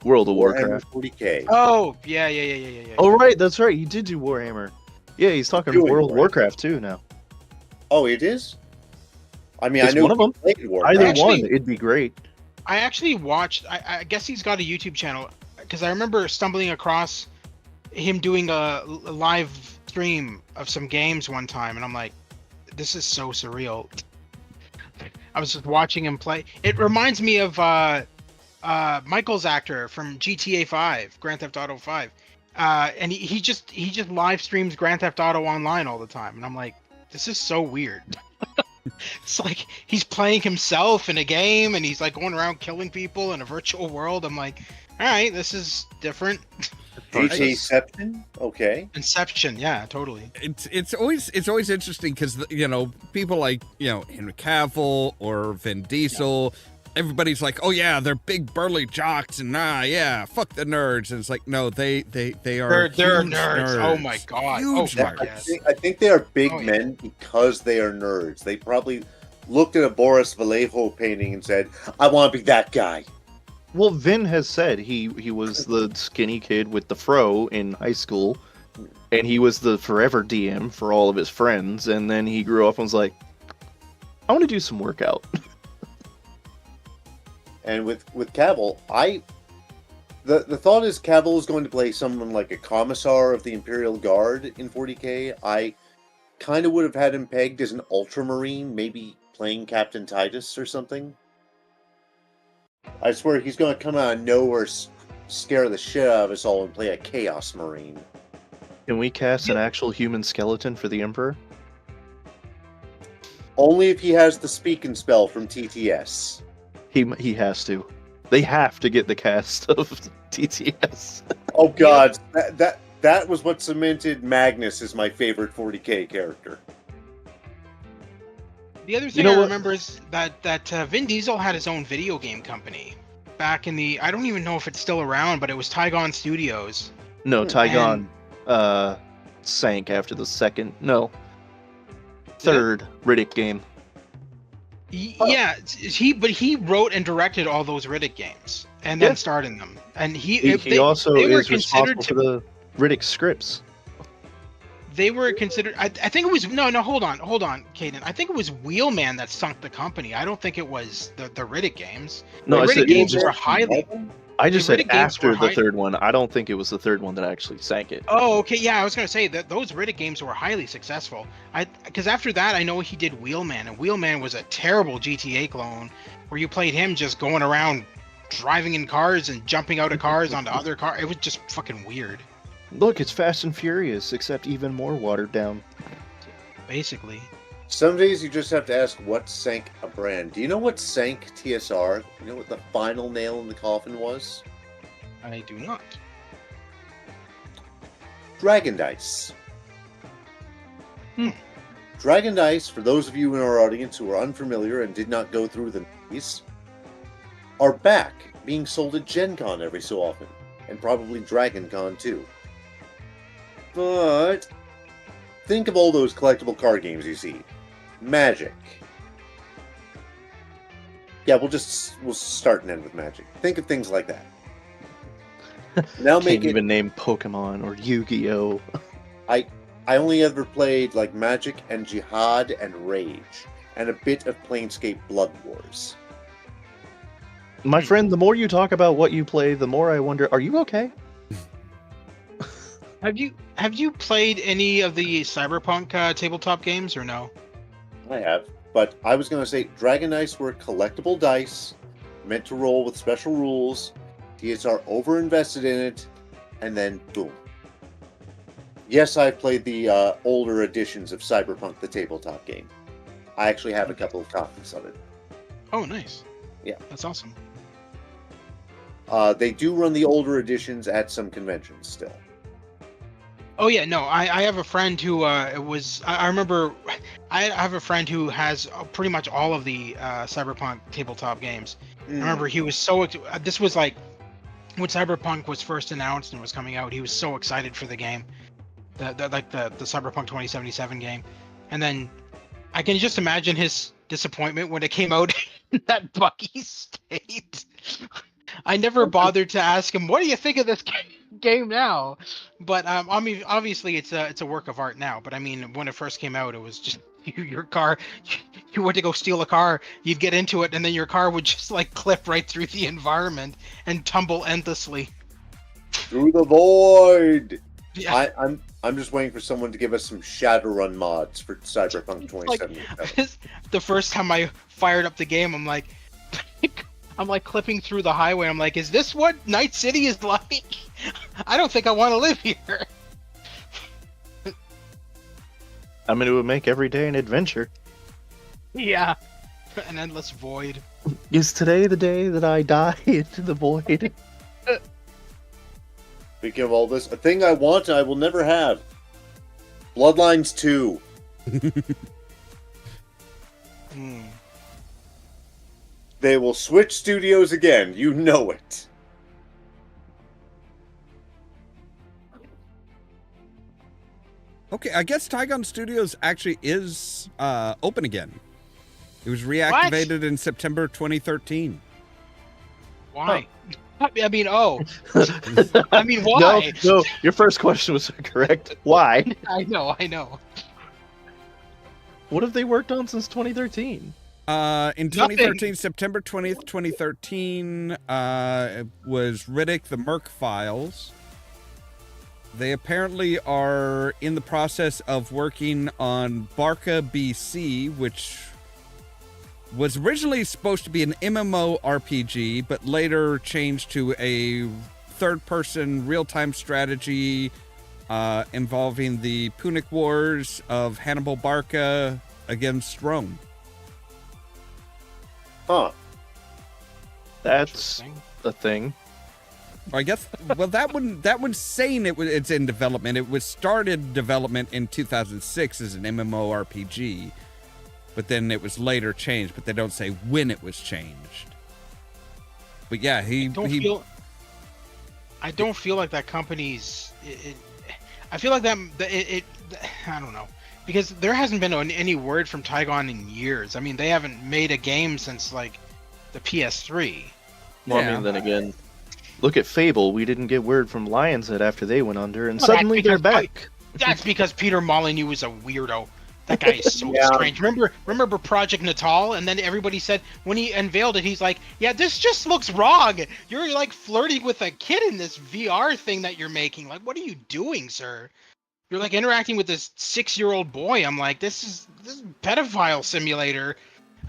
World of Warhammer Warcraft. 40k. Oh, yeah. Oh, right, that's right. He did do Warhammer. Yeah, he's talking Doing World of Warhammer. Warcraft too now. Oh, it is? I mean, It's I know one of he them. played Warcraft. Either Actually- one, it'd be great. I actually watched. I guess he's got a YouTube channel because I remember stumbling across him doing a live stream of some games one time, and I'm like, this is so surreal. I was just watching him play. It reminds me of Michael's actor from GTA 5, Grand Theft Auto 5, and he just live streams Grand Theft Auto online all the time, and I'm like, this is so weird. It's like he's playing himself in a game, and he's like going around killing people in a virtual world. I'm like, all right, this is different. GTA-ception? Okay. Inception, yeah, totally. It's always interesting because people like Henry Cavill or Vin Diesel, everybody's like, oh yeah, they're big burly jocks and fuck the nerds, and it's like, no, they are They're huge nerds. Oh my god. Huge Oh nerds. my god. I think they are big Oh, yeah. men because they are nerds. They probably looked at a Boris Vallejo painting and said, I want to be that guy. Well, Vin has said he was the skinny kid with the fro in high school, and he was the forever DM for all of his friends, and then he grew up and was like, I want to do some workout. And with Cavill, the thought is Cavill is going to play someone like a commissar of the Imperial Guard in 40k. I kind of would have had him pegged as an ultramarine, maybe playing Captain Titus or something. I swear he's going to come out of nowhere, scare the shit out of us all, and play a Chaos Marine. Can we cast an actual human skeleton for the Emperor? Only if he has the speaking spell from TTS. He has to. They have to get the cast of TTS. Oh god, that was what cemented Magnus as my favorite 40k character. The other thing know I what? remember is that Vin Diesel had his own video game company back in the. I don't even know if it's still around, but it was Tygon Studios. No, Tygon sank after the third Riddick game. Yeah, he wrote and directed all those Riddick games and then Yeah. starred in them. And He also they were is responsible for the Riddick scripts. They were considered. I think it was no. Hold on, Caden. I think it was Wheelman that sunk the company. I don't think it was the Riddick games. No, the I Riddick said games just- were highly. I just the said Riddick games after were the high- third one. I don't think it was the third one that actually sank it. Oh, okay, yeah. I was gonna say that those Riddick games were highly successful. Because after that, I know he did Wheelman, and Wheelman was a terrible GTA clone, where you played him just going around driving in cars and jumping out of cars onto other cars. It was just fucking weird, Look, it's Fast and Furious, except even more watered down. basically. Some days you just have to ask what sank a brand. Do you know what sank TSR? You know what the final nail in the coffin was? I do not. Dragon Dice. Hmm. Dragon Dice, for those of you in our audience who are unfamiliar and did not go through the movies, are back, being sold at Gen Con every so often, and probably Dragon Con too. But think of all those collectible card games you see. Magic. Yeah, we'll start and end with Magic. Think of things like that. Now Can't make it. even name Pokemon or Yu-Gi-Oh. I only ever played like Magic and Jihad and Rage, and a bit of Planescape Blood Wars. My friend, the more you talk about what you play, the more I wonder, are you okay? Have you played any of the Cyberpunk tabletop games or no? I have, but I was going to say Dragon Dice were collectible dice, meant to roll with special rules. TSR over-invested in it, and then boom. Yes, I've played the older editions of Cyberpunk, the tabletop game. I actually have a couple of copies of it. Oh, nice. Yeah. That's awesome. They do run the older editions at some conventions still. Oh yeah, no, I have a friend who I remember I have a friend who has pretty much all of the Cyberpunk tabletop games. I remember he was this was like when Cyberpunk was first announced and was coming out. He was so excited for the game, the Cyberpunk 2077 game, and then I can just imagine his disappointment when it came out in that buggy state. I never bothered to ask him, "What do you think of this game now?" But I mean, obviously, it's a work of art now. But I mean, when it first came out, it was just your car. You went to go steal a car, you'd get into it, and then your car would just like clip right through the environment and tumble endlessly Through the void. Yeah. I'm just waiting for someone to give us some Shadowrun mods for Cyberpunk 2077. The first time I fired up the game, I'm like clipping through the highway. I'm like, is this what Night City is like? I don't think I want to live here. I mean, it would make every day an adventure. Yeah. An endless void. Is today the day that I die into the void? Speaking of all this, a thing I want and I will never have. Bloodlines 2. They will switch studios again. You know it. Okay, I guess Tygon Studios actually is open again. It was reactivated in September 2013. Why? I mean, I mean, why? No, your first question was correct. Why? I know. What have they worked on since 2013? In 2013, September 20th, 2013, was Riddick, the Merc Files. They apparently are in the process of working on Barca BC, which was originally supposed to be an MMORPG, but later changed to a third-person real-time strategy involving the Punic Wars of Hannibal Barca against Rome. Huh. That's a thing. I guess. Well, that one's saying it's in development. It was started development in 2006 as an MMORPG, but then it was later changed. But they don't say when it was changed. But yeah, I don't feel like that company's. I feel like that I don't know, because there hasn't been any word from Tygon in years. I mean, they haven't made a game since like the PS3. Well, I mean, then again, look at Fable. We didn't get word from Lionshead after they went under, and suddenly they're back. That's because Peter Molyneux was a weirdo. That guy is so strange. Remember Project Natal? And then everybody said, when he unveiled it, he's like, yeah, this just looks wrong. You're like flirting with a kid in this VR thing that you're making. Like, what are you doing, sir? You're like interacting with this 6-year-old boy. I'm like, this is pedophile simulator.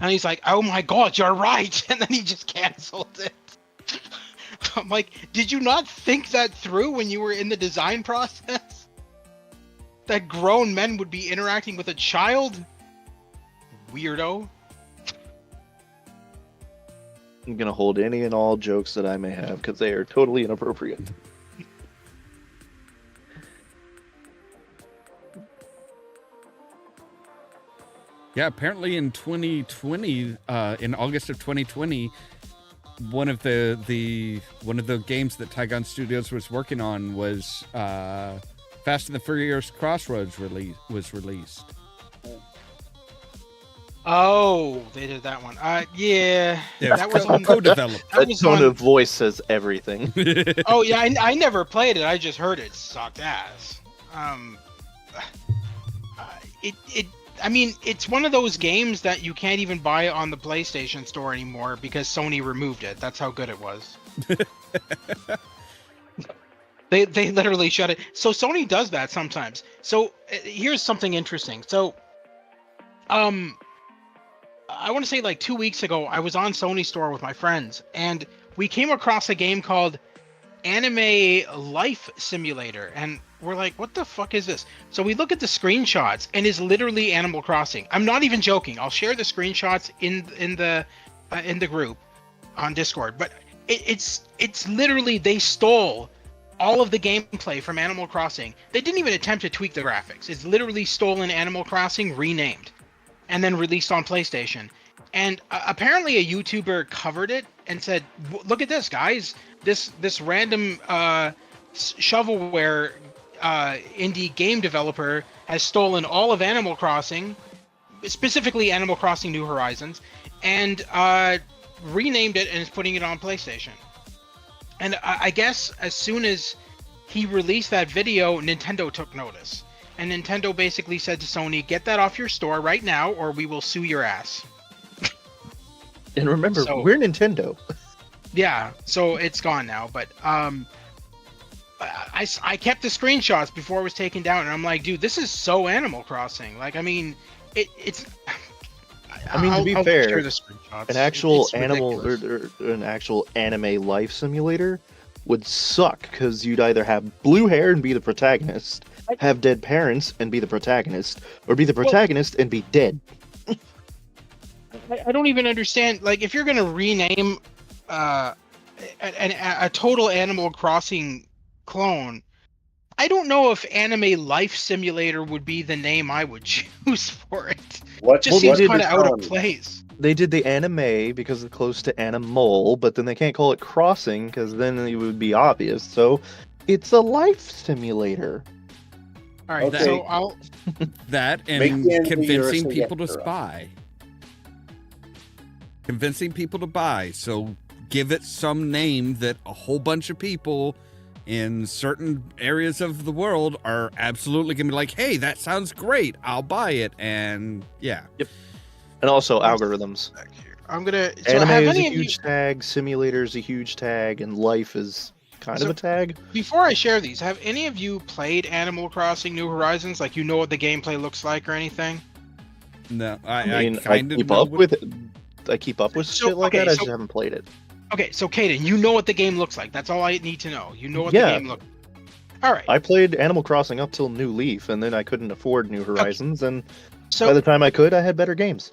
And he's like, oh my God, you're right. And then he just canceled it. I'm like, did you not think that through when you were in the design process? That grown men would be interacting with a child? Weirdo. I'm gonna hold any and all jokes that I may have because they are totally inappropriate. Yeah, apparently in 2020, in August of 2020, one of the games that Tygon Studios was working on was Fast and the Furious Crossroads was released. Oh, they did that one. Yeah, that was on co-developed. That tone of voice says everything. Oh yeah, I never played it. I just heard it sucked ass. I mean, it's one of those games that you can't even buy on the PlayStation Store anymore because Sony removed it. That's how good it was. They literally shut it. So Sony does that sometimes. So here's something interesting. So, I want to say like 2 weeks ago, I was on Sony Store with my friends, and we came across a game called Anime Life Simulator, and we're like, what the fuck is this? So we look at the screenshots, and it's literally Animal Crossing. I'm not even joking. I'll share the screenshots in the group on Discord. But it's literally, they stole all of the gameplay from Animal Crossing. They didn't even attempt to tweak the graphics. It's literally stolen Animal Crossing, renamed, and then released on PlayStation. And apparently a YouTuber covered it and said, "Look at this, guys! This random shovelware indie game developer has stolen all of Animal Crossing, specifically Animal Crossing New Horizons, and renamed it and is putting it on PlayStation." And I guess as soon as he released that video, Nintendo took notice. And Nintendo basically said to Sony, "Get that off your store right now, or we will sue your ass." And remember, So- we're Nintendo. Yeah, so it's gone now. But I kept the screenshots before it was taken down, and I'm like, dude, this is so Animal Crossing. Like, I mean, it's. I mean, to be I'll fair, share the screenshots. An actual It's animal ridiculous. or an actual anime life simulator would suck because you'd either have blue hair and be the protagonist, have dead parents and be the protagonist, or be the protagonist and be dead. I don't even understand. Like, if you're gonna rename a total Animal Crossing clone, I don't know if Anime Life Simulator would be the name I would choose for it. What Just seems they kind of did out of this place. They did the anime because it's close to animal, but then they can't call it crossing because then it would be obvious. So it's a life simulator. All right, Okay. so I'll. That Make and the enemy convincing yours, people to Electra. spy. Convincing people to buy. So give it some name that a whole bunch of people in certain areas of the world are absolutely going to be like, hey, that sounds great. I'll buy it. And yeah. And also algorithms. Back here. I'm gonna. So Anime have is a any of you, huge tag, simulator is a huge tag, and life is kind of So- a tag. before I share these, have any of you played Animal Crossing New Horizons? Like, you know what the gameplay looks like or anything? No, I I mean, I kind of keep up with it. I keep up with So, shit like okay, that. I so- just haven't played it. Okay, so Kaden, you know what the game looks like. That's all I need to know. You know what Yeah. the game looks. All right. I played Animal Crossing up till New Leaf, and then I couldn't afford New Horizons. And So by the time I could, I had better games.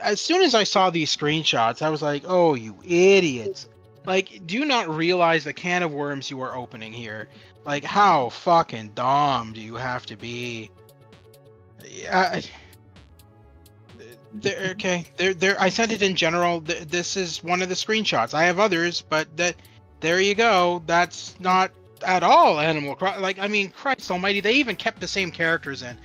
as soon as I saw these screenshots, I was like, "Oh, you idiots! Like, do you not realize the can of worms you are opening here? Like, how fucking dumb do you have to be?" Yeah. Okay. There. I sent it in general. This is one of the screenshots. I have others, but there you go. That's not at all Animal Crossing. Like, I mean, Christ Almighty, they even kept the same characters in.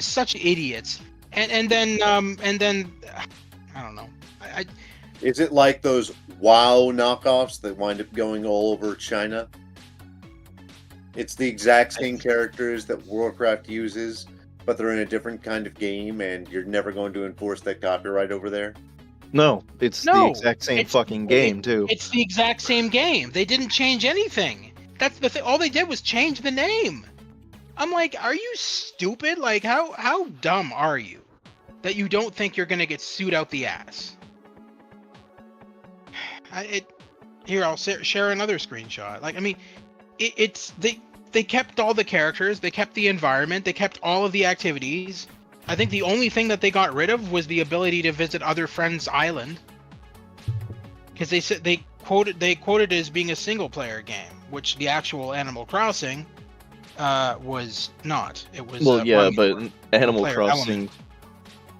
Such idiots. And then I don't know. I Is it like those WoW knockoffs that wind up going all over China? It's the exact same characters that Warcraft uses, but they're in a different kind of game, and you're never going to enforce that copyright over there? No, it's the No, exact same it's- fucking game, too. It's the exact same game. They didn't change anything. That's the thing. All they did was change the name. I'm like, are you stupid? Like, how dumb are you that you don't think you're gonna get sued out the ass? Here, I'll share another screenshot. Like, I mean, they kept all the characters, they kept the environment, they kept all of the activities. I think the only thing that they got rid of was the ability to visit other friends' island, because they said they quoted it as being a single player game, which the actual Animal Crossing was not. It was Well, yeah, one but more Animal player Crossing element.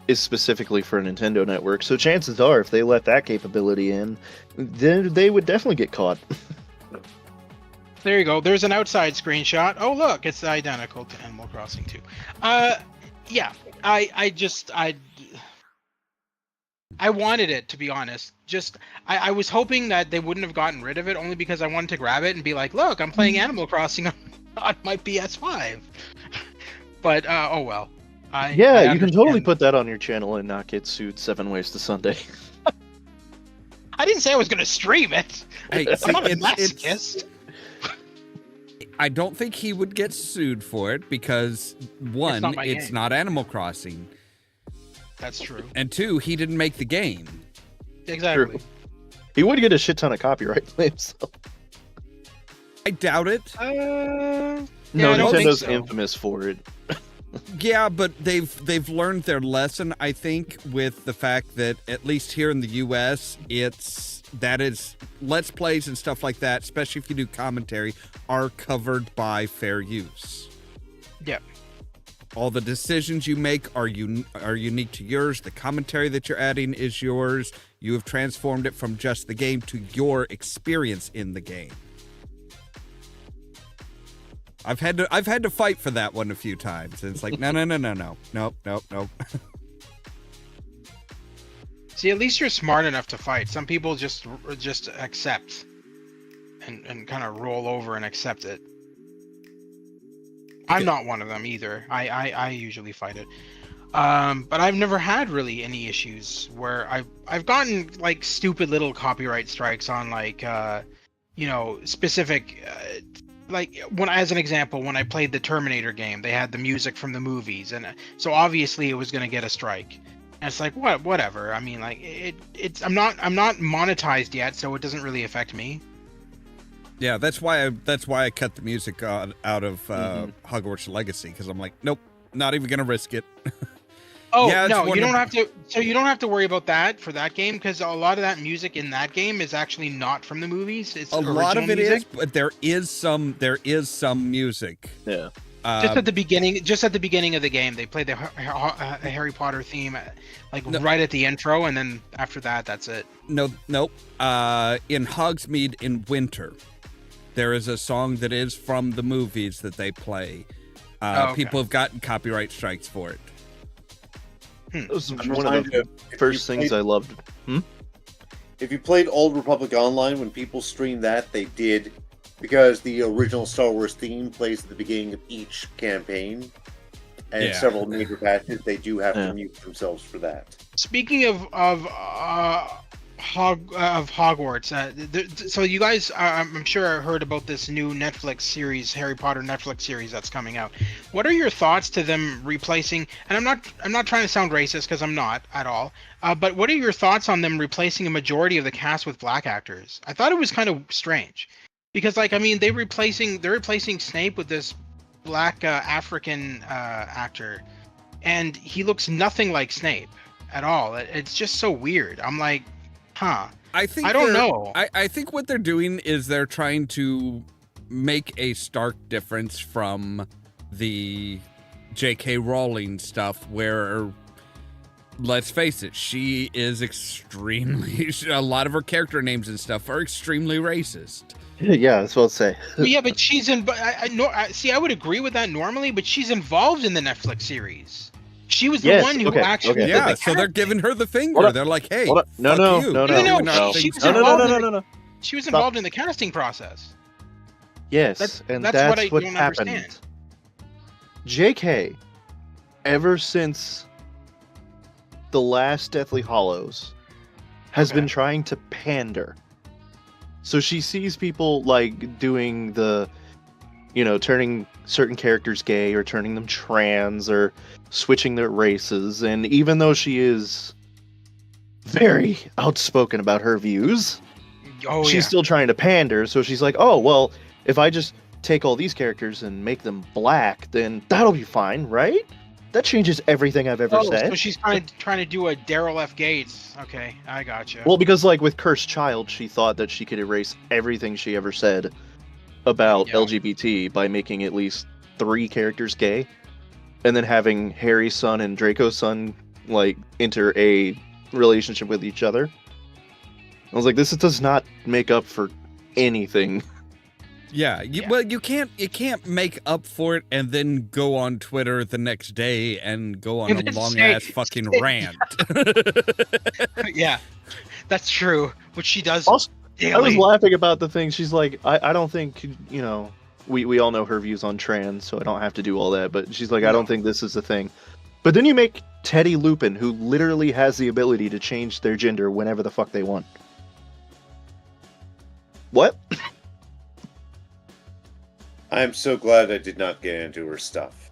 is specifically for a Nintendo network, so chances are if they let that capability in, then they would definitely get caught. There you go. There's an outside screenshot. Oh, look, it's identical to Animal Crossing 2. Yeah, I wanted it, to be honest. I was hoping that they wouldn't have gotten rid of it, only because I wanted to grab it and be like, look, I'm playing Animal Crossing on my PS5. But, oh well. I You can understand. totally put that on your channel and not get sued 7 ways to Sunday. I didn't say I was going to stream it. Hey, I'm see, not a it's- masochist. I don't think he would get sued for it because one, not my it's game. not Animal Crossing, That's true. and two, he didn't make the game. Exactly. He would get a shit ton of copyright claims. So. I doubt it. No, Yeah, I don't think Nintendo's so. infamous for it. Yeah, but they've learned their lesson, I think, with the fact that at least here in the US, Let's Plays and stuff like that, especially if you do commentary, are covered by fair use. Yeah. All the decisions you make are unique to yours. The commentary that you're adding is yours. You have transformed it from just the game to your experience in the game. I've had to fight for that one a few times. And it's like, no. Nope. See, at least you're smart enough to fight. Some people just accept and kind of roll over and accept it. I'm not one of them either. I usually fight it. But I've never had really any issues where I've gotten like stupid little copyright strikes on like specific like as an example, when I played the Terminator game, they had the music from the movies, and so obviously it was going to get a strike. And it's like whatever. I mean, like I'm not monetized yet, so it doesn't really affect me. Yeah, that's why I cut the music out of Hogwarts Legacy, because I'm like, nope, not even gonna risk it. Oh yeah, no, you don't have to. So you don't have to worry about that for that game, because a lot of that music in that game is actually not from the movies. It's a lot of it music. is, but there is some music. Yeah. Just at the beginning of the game, they play the Harry Potter theme, right at the intro, and then after that, that's it. Nope. In Hogsmeade in winter, there is a song that is from the movies that they play. Okay. People have gotten copyright strikes for it. It was one of the first things I loved. If you played Old Republic Online, when people streamed that, they did, because the original Star Wars theme plays at the beginning of each campaign, and several major patches, they do have to mute themselves for that. Speaking of Hogwarts, so you guys, I'm sure heard about this new Netflix series, Harry Potter Netflix series that's coming out. What are your thoughts to them replacing? And I'm not trying to sound racist, because I'm not at all. But what are your thoughts on them replacing a majority of the cast with black actors? I thought it was kind of strange, because they're replacing Snape with this black African actor, and he looks nothing like Snape at all. It's just so weird. I'm like, I don't know. I think what they're doing is they're trying to make a stark difference from the J.K. Rowling stuff, where, let's face it, she is a lot of her character names and stuff are extremely racist. Yeah, that's what I'll say. Well, yeah, but she's in. I would agree with that normally, but she's involved in the Netflix series. She was the one who actually. Okay. Yeah, so they're giving her the finger. They're like, "Hey, no. She was involved in the casting process. Yes, that's what happened. Understand. JK, ever since the last Deathly Hallows, has been trying to pander. So she sees people like doing the, turning certain characters gay or turning them trans or switching their races. And even though she is very outspoken about her views, she's still trying to pander. So she's like, oh, well, if I just take all these characters and make them black, then that'll be fine, right? That changes everything I've ever said. So she's trying to do a Daryl F. Gates. Okay, I gotcha. Well, because with Cursed Child, she thought that she could erase everything she ever said about LGBT by making at least 3 characters gay, and then having Harry's son and Draco's son enter a relationship with each other. I was like, this does not make up for anything. Yeah, well, you can't make up for it and then go on Twitter the next day and go on a long-ass fucking rant. Yeah, that's true, which she does daily. I was laughing about the thing. She's like, I don't think, we all know her views on trans, so I don't have to do all that, but she's like, I don't think this is a thing. But then you make Teddy Lupin, who literally has the ability to change their gender whenever the fuck they want. What? I'm so glad I did not get into her stuff.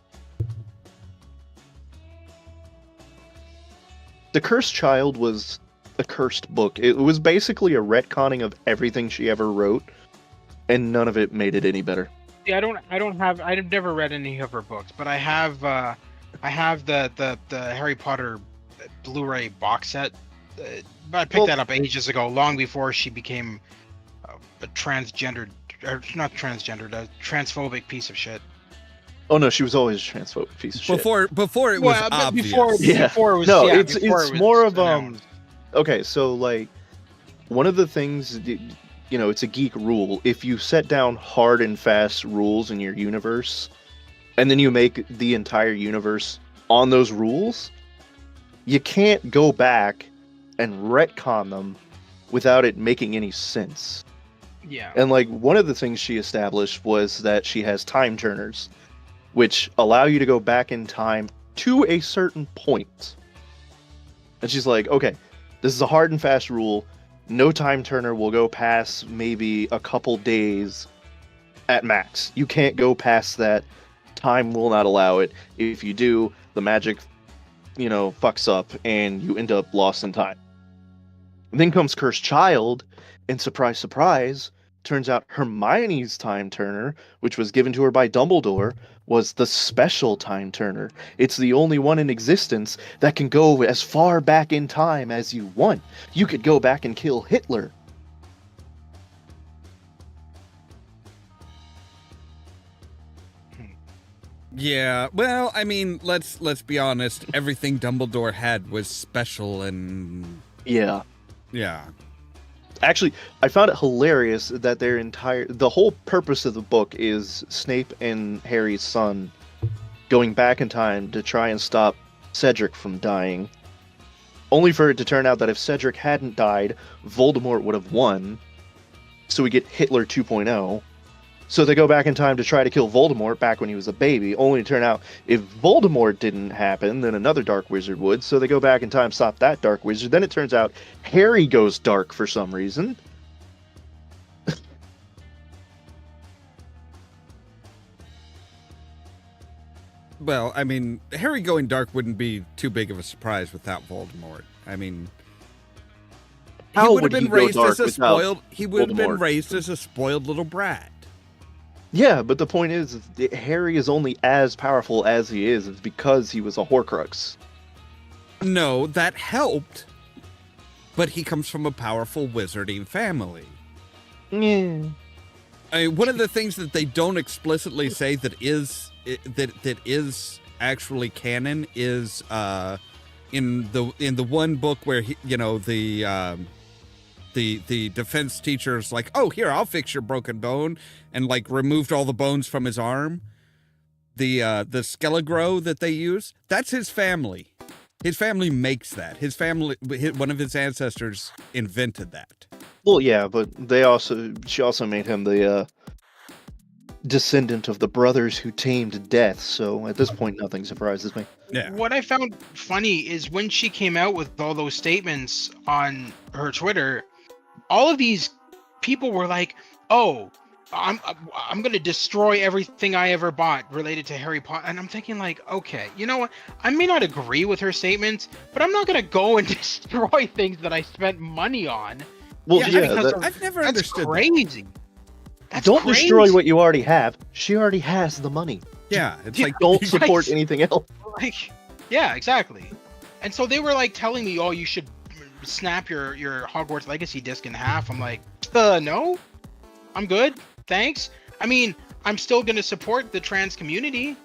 The Cursed Child was a cursed book. It was basically a retconning of everything she ever wrote, and none of it made it any better. Yeah, I've never read any of her books, but I have I have the Harry Potter Blu-ray box set. I picked that up ages ago, long before she became a transgendered, or not transgendered, a transphobic piece of shit. Oh no, she was always a transphobic piece of shit. Before it was obvious. Before it was, no, yeah, it's before it was more of announced. Okay, so like one of the things, you know, it's a geek rule. If you set down hard and fast rules in your universe, and then you make the entire universe on those rules, you can't go back and retcon them without it making any sense. Yeah. And like one of the things she established was that she has time turners, which allow you to go back in time to a certain point. And she's like, okay, this is a hard and fast rule. No time turner will go past maybe a couple days at max. You can't go past that. Time will not allow it. If you do, the magic, you know, fucks up and you end up lost in time. And then comes Cursed Child, and surprise, surprise, turns out Hermione's time turner, which was given to her by Dumbledore, was the special time turner. It's the only one in existence that can go as far back in time as you want. You could go back and kill Hitler. Yeah, well, I mean, let's be honest. Everything Dumbledore had was special, and Yeah. yeah. Actually, I found it hilarious that the whole purpose of the book is Snape and Harry's son going back in time to try and stop Cedric from dying. Only for it to turn out that if Cedric hadn't died, Voldemort would have won. So we get Hitler 2.0. So they go back in time to try to kill Voldemort back when he was a baby, only to turn out if Voldemort didn't happen, then another Dark Wizard would. So they go back in time, stop that Dark Wizard. Then it turns out Harry goes dark for some reason. Well, I mean, Harry going dark wouldn't be too big of a surprise without Voldemort. I mean, How would have would been he go raised dark as a without spoiled. He would have been Voldemort? raised as a spoiled little brat. Yeah, but the point is, Harry is only as powerful as he is because he was a Horcrux. No, that helped. But he comes from a powerful wizarding family. Yeah. I mean, one of the things that they don't explicitly say that is actually canon is in the one book where the defense teacher's like, oh, here, I'll fix your broken bone, and like removed all the bones from his arm. The Skelegro that they use, that's his family. His family makes that. His family, one of his ancestors invented that. Well, yeah, but she also made him the descendant of the brothers who tamed death, so at this point nothing surprises me. Yeah. What I found funny is when she came out with all those statements on her Twitter, all of these people were like, "Oh, I'm going to destroy everything I ever bought related to Harry Potter." And I'm thinking like, okay, you know what? I may not agree with her statements, but I'm not going to go and destroy things that I spent money on. Well, I've never That's understood crazy. That's don't crazy. destroy what you already have. She already has the money. Yeah, it's Yeah, like Don't support Right. anything else. Like, yeah, exactly. And so they were like telling me, "Oh, you should snap your Hogwarts Legacy disc in half." I'm like, no, I'm good, thanks. I mean, I'm still gonna support the trans community.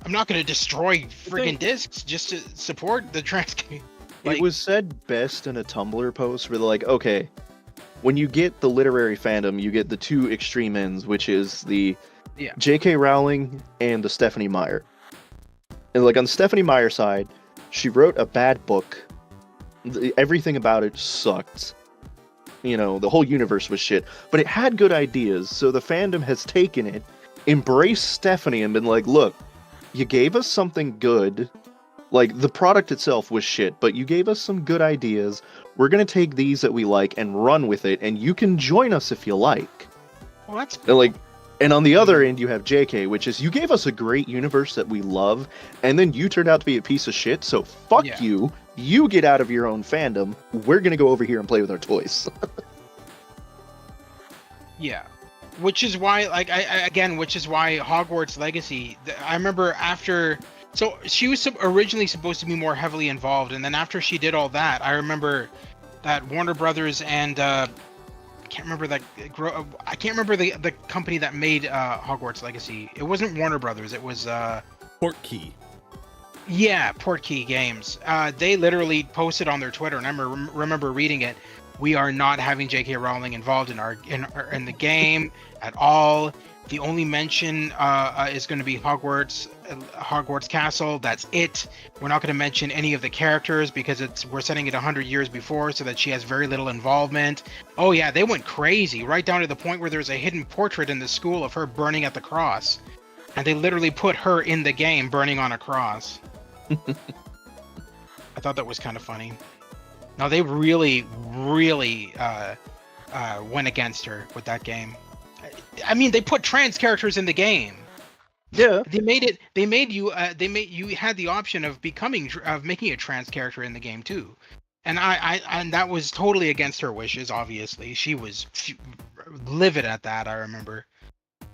I'm not gonna destroy friggin' discs just to support the trans community. It was said best in a Tumblr post where they're like, okay, when you get the literary fandom, you get the two extreme ends, which is the Yeah. J.K. Rowling and the Stephanie Meyer. And like on the Stephanie Meyer side, she wrote a bad book. Everything about it sucked. You know, the whole universe was shit. But it had good ideas, so the fandom has taken it, embraced Stephanie, and been like, look, you gave us something good. Like, the product itself was shit, but you gave us some good ideas. We're gonna take these that we like and run with it, and you can join us if you like. Well, that's And on the other end, you have JK, which is, you gave us a great universe that we love, and then you turned out to be a piece of shit, so fuck Yeah. you. You get out of your own fandom. We're gonna go over here and play with our toys. Yeah, which is why, like, which is why Hogwarts Legacy. I remember after So she was originally supposed to be more heavily involved, and then after she did all that, I remember that Warner Brothers and I can't remember the company that made Hogwarts Legacy. It wasn't Warner Brothers. It was Portkey. Yeah, Portkey Games. They literally posted on their Twitter, and I remember reading it. We are not having J.K. Rowling involved in in the game at all. The only mention is going to be Hogwarts Castle. That's it. We're not going to mention any of the characters because we're setting it 100 years before, so that she has very little involvement. Oh yeah, they went crazy, right down to the point where there's a hidden portrait in the school of her burning at the cross, and they literally put her in the game burning on a cross. I thought that was kind of funny. No, they really went against her with that game. I mean, they put trans characters in the game. Yeah. You had the option of making a trans character in the game too, and and that was totally against her wishes. Obviously, she was livid at that. I remember,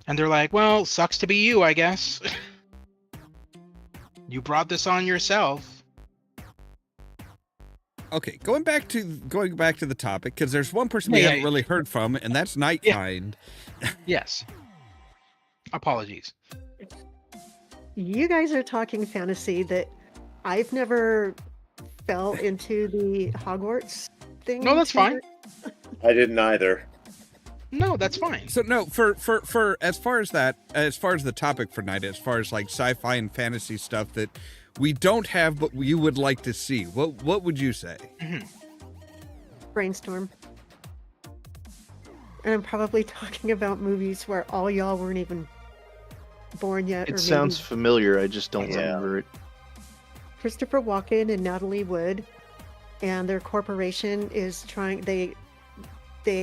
and they're like, "Well, sucks to be you, I guess. You brought this on yourself." Okay, going back to the topic, because there's one person we haven't really heard from, and that's Nightkind. Yes. Apologies. You guys are talking fantasy that I've never fell into the Hogwarts thing. No, that's fine. I didn't either. No, that's fine. So no, for as far as the topic for night, as far as like sci-fi and fantasy stuff that we don't have, but you would like to see, what would you say? Mm-hmm. Brainstorm. And I'm probably talking about movies where all y'all weren't even born yet. It sounds familiar. I just don't remember it. Christopher Walken and Natalie Wood, and their corporation is trying. They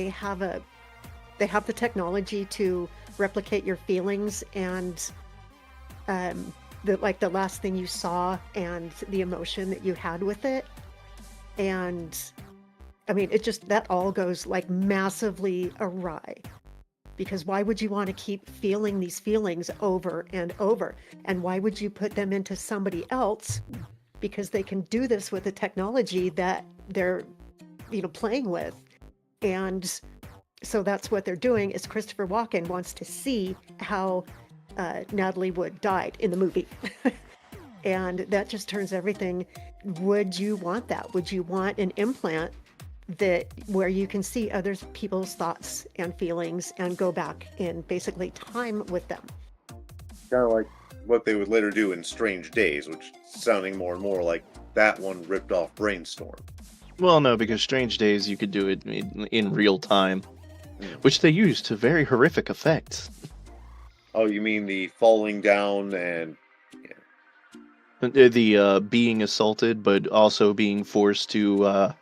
have the technology to replicate your feelings and the last thing you saw and the emotion that you had with it. And I mean, that all goes like massively awry, because why would you want to keep feeling these feelings over and over? And why would you put them into somebody else? Because they can do this with the technology that they're, playing with. And so that's what they're doing. Is Christopher Walken wants to see how Natalie Wood died in the movie. And that just turns everything. Would you want that? Would you want an implant where you can see other people's thoughts and feelings and go back in basically time with them? Kind of like what they would later do in Strange Days, which is sounding more and more like that one ripped off Brainstorm. Well, no, because Strange Days you could do it in real time, which they use to very horrific effects. Oh, you mean the falling down and the being assaulted, but also being forced to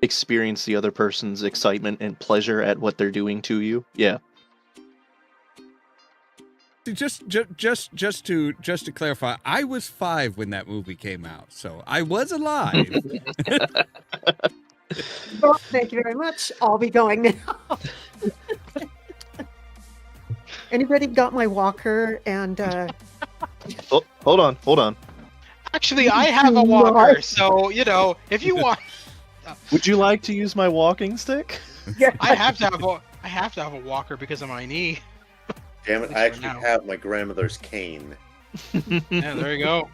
experience the other person's excitement and pleasure at what they're doing to you. Yeah. Just to clarify, I was 5 when that movie came out, so I was alive. Well, thank you very much. I'll be going now. Anybody got my walker? And oh, hold on. Actually, I have a walker, so if you want. Would you like to use my walking stick? Yeah. I have to have a walker because of my knee. Damn it! I actually have my grandmother's cane. Yeah, there you go.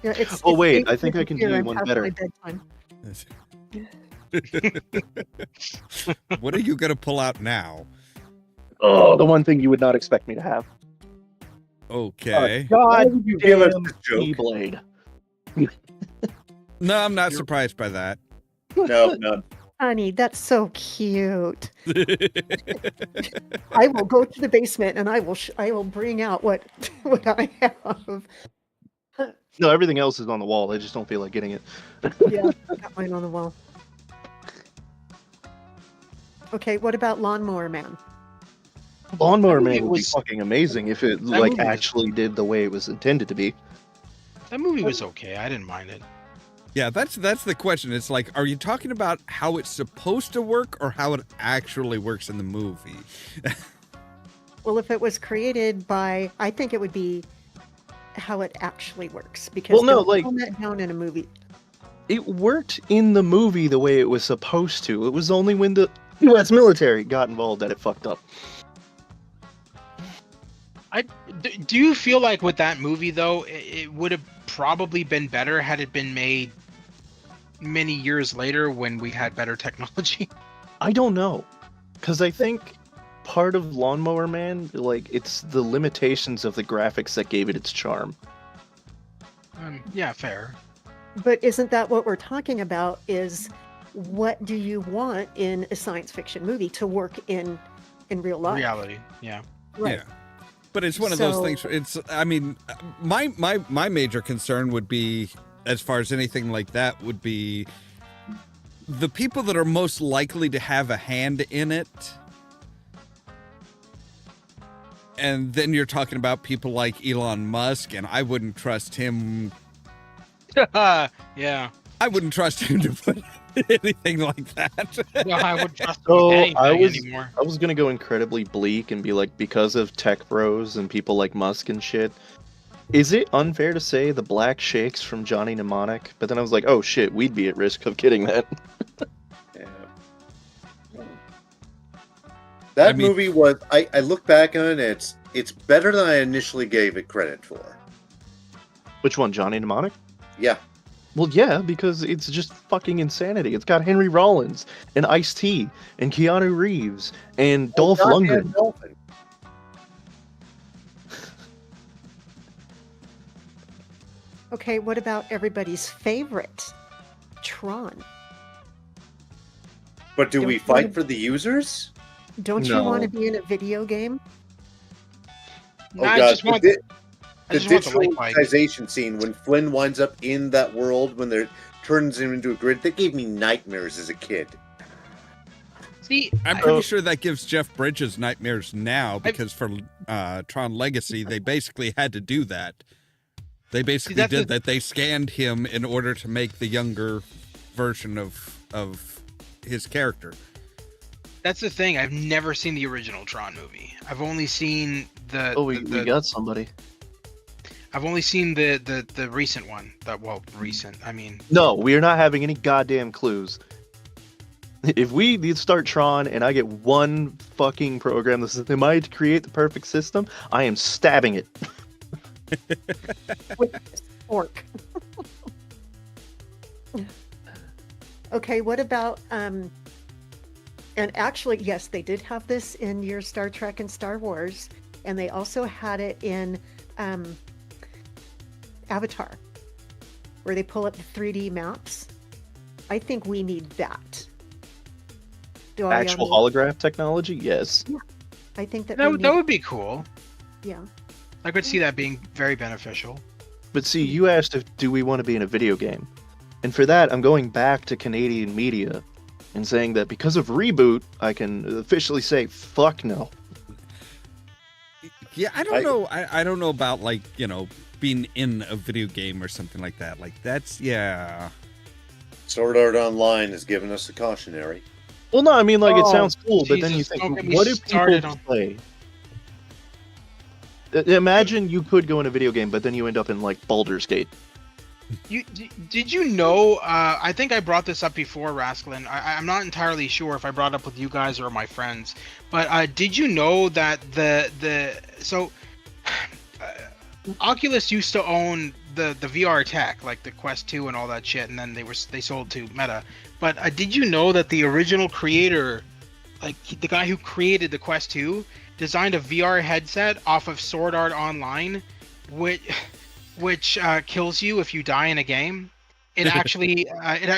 Yeah, wait, I think I can do one better. What are you gonna pull out now? Oh, the one thing you would not expect me to have. Okay. God, you gave us damn the joke. Keyblade. No, I'm not surprised by that. No. Honey, that's so cute. I will go to the basement and I will bring out what I have. No, everything else is on the wall. I just don't feel like getting it. Yeah, I got mine on the wall. Okay, what about Lawnmower Man? Lawnmower Man would be fucking amazing if it actually did the way it was intended to be. That movie was okay. I didn't mind it. Yeah, that's the question. It's like, are you talking about how it's supposed to work or how it actually works in the movie? Well, if it was created by, I think it would be how it actually works, because Well, no, don't like- tone that down in a movie. It worked in the movie the way it was supposed to. It was only when the U.S. military got involved that it fucked up. Do you feel like with that movie though, it would have probably been better had it been made many years later when we had better technology? I don't know, because I think part of Lawnmower Man, like, it's the limitations of the graphics that gave it its charm. Yeah, fair. But isn't that what we're talking about? Is what do you want in a science fiction movie to work in real life? Reality, yeah. Right. Yeah. But it's one of those So- things. It's, I mean, my major concern would be, as far as anything like that, would be the people that are most likely to have a hand in it. And then you're talking about people like Elon Musk, and I wouldn't trust him. Yeah. I wouldn't trust him to put anything like that. No, I would trust So, anything I was- anymore. I was gonna go incredibly bleak and be like, because of tech bros and people like Musk and shit, is it unfair to say the black shakes from Johnny Mnemonic? But then I was like, oh shit, we'd be at risk of getting that. Yeah. That I mean- movie was. I look back on it. It's better than I initially gave it credit for. Which one, Johnny Mnemonic? Yeah. Well, yeah, because it's just fucking insanity. It's got Henry Rollins and Ice-T and Keanu Reeves and Dolph Goddamn Lundgren. Dolphin. Okay, what about everybody's favorite, Tron? But do Don't we you fight wanna- for the users? Don't you No. want to be in a video game? No, Oh I god, just want, the I just want the light fight. digitalization scene when Flynn winds up in that world when they're turns him into a grid, that gave me nightmares as a kid. See, I'm pretty sure that gives Jeff Bridges nightmares now, because for Tron Legacy, they basically had to do that. They basically that's did the- that. They scanned him in order to make the younger version of his character. that's the thing. I've never seen the original Tron movie. I've only seen the. Oh, we the- got somebody. I've only seen the recent one. Recent. I mean, No, we are not having any goddamn clues. If we start Tron and I get one fucking program that says, am I to create the perfect system? I am stabbing it. With this fork. Okay, what about and actually, yes, they did have this in your Star Trek and Star Wars, and they also had it in Avatar, where they pull up the 3D maps. I think we need that. Do I Actual only- holograph technology? Yes. I think that, that, we that need, would be cool. yeah. I could see that being very beneficial. But see, you asked if do we want to be in a video game. And for that, I'm going back to Canadian media and saying that because of Reboot, I can officially say, fuck no. Yeah, I don't know. I don't know about, like, you know, being in a video game or something like that. Like, that's, yeah. Sword Art Online has given us a cautionary. Well, no, I mean, like, it Oh, sounds cool, but then you Jesus, think, don't get me what do people started on- play? Imagine you could go in a video game, but then you end up in, like, Baldur's Gate. Did you know? I think I brought this up before, Rasclin. I'm not entirely sure if I brought it up with you guys or my friends, but did you know that Oculus used to own the VR tech, like the Quest 2 and all that shit, and then they sold to Meta. But did you know that the original creator, like the guy who created the Quest 2, designed a VR headset off of Sword Art Online, which kills you if you die in a game? It actually,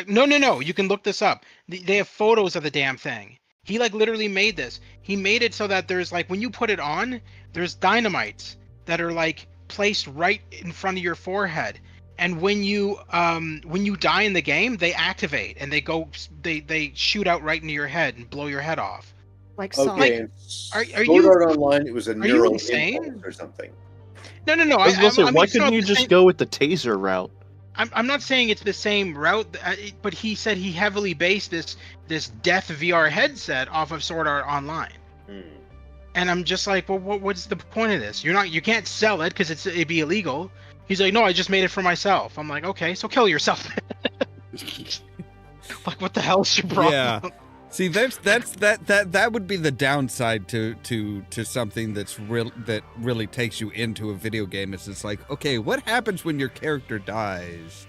no, you can look this up. They have photos of the damn thing. He like literally made this. He made it so that there's like when you put it on, there's dynamites that are like placed right in front of your forehead, and when you die in the game, they activate and they shoot out right into your head and blow your head off. Like Sonic. Okay, and are Sword you- Art Online, it was a you neural insane? impulse or something. No. I was gonna say, I mean, why it's not couldn't you the just same- go with the taser route? I'm not saying it's the same route, but he said he heavily based this Death VR headset off of Sword Art Online. Hmm. And I'm just like, well, what's the point of this? You can't sell it because it'd be illegal. He's like, no, I just made it for myself. I'm like, okay, so kill yourself. Like, what the hell's your problem? Yeah. See, that would be the downside to something that really takes you into a video game. It's like, okay, what happens when your character dies?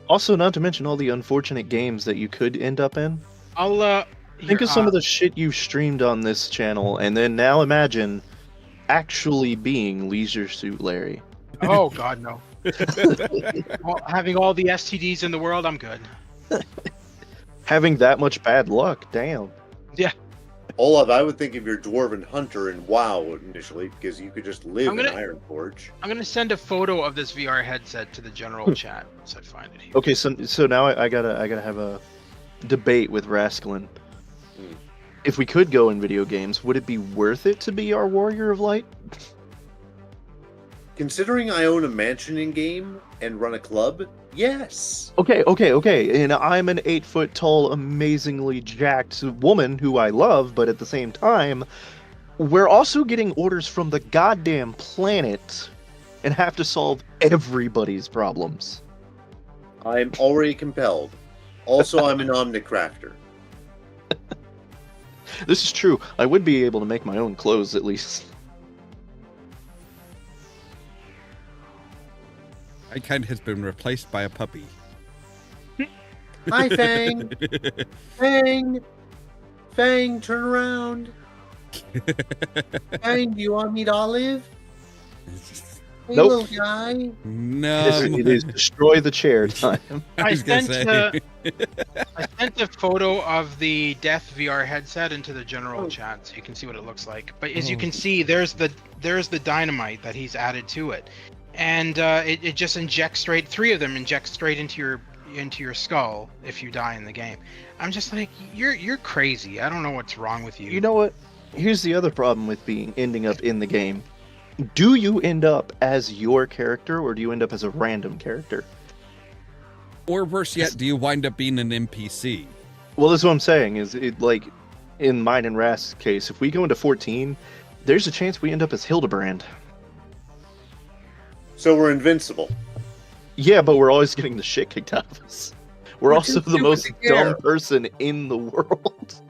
Also, not to mention all the unfortunate games that you could end up in. Think Here, of some of the shit you've streamed on this channel, and then now imagine actually being Leisure Suit Larry. Oh God, no. Well, having all the STDs in the world, I'm good. Having that much bad luck, damn. Yeah. Olaf, I would think of your Dwarven Hunter in WoW initially, because you could just live I'm gonna- in Ironforge. I'm gonna send a photo of this VR headset to the general chat once I find it here. Okay, so now I gotta have a debate with Rasclin. If we could go in video games, would it be worth it to be our Warrior of Light? Considering I own a mansion in game and run a club, yes. Okay, and I'm an 8-foot tall, amazingly jacked woman who I love, but at the same time, we're also getting orders from the goddamn planet and have to solve everybody's problems. I'm already compelled. Also, I'm an omnicrafter. This is true. I would be able to make my own clothes at least. My kind has been replaced by a puppy. Hi, Fang. Fang. Fang, turn around. Fang, do you want me to olive? Hey, Nope. little guy. No. It is destroy the chair time. I was gonna say. I sent a photo of the Death VR headset into the general chat so you can see what it looks like. But as you can see, there's the dynamite that he's added to it, and it just injects straight. 3 of them inject straight into your skull if you die in the game. I'm just like, you're crazy. I don't know what's wrong with you. You know what? Here's the other problem with ending up in the game. Do you end up as your character, or do you end up as a random character? Or worse yet, do you wind up being an NPC? Well, that's what I'm saying. Is it like in mine and Rast's case? If we go into 14, there's a chance we end up as Hildebrand. So we're invincible. Yeah, but we're always getting the shit kicked out of us. We're We're also too the most stupid to care. dumb person in the world.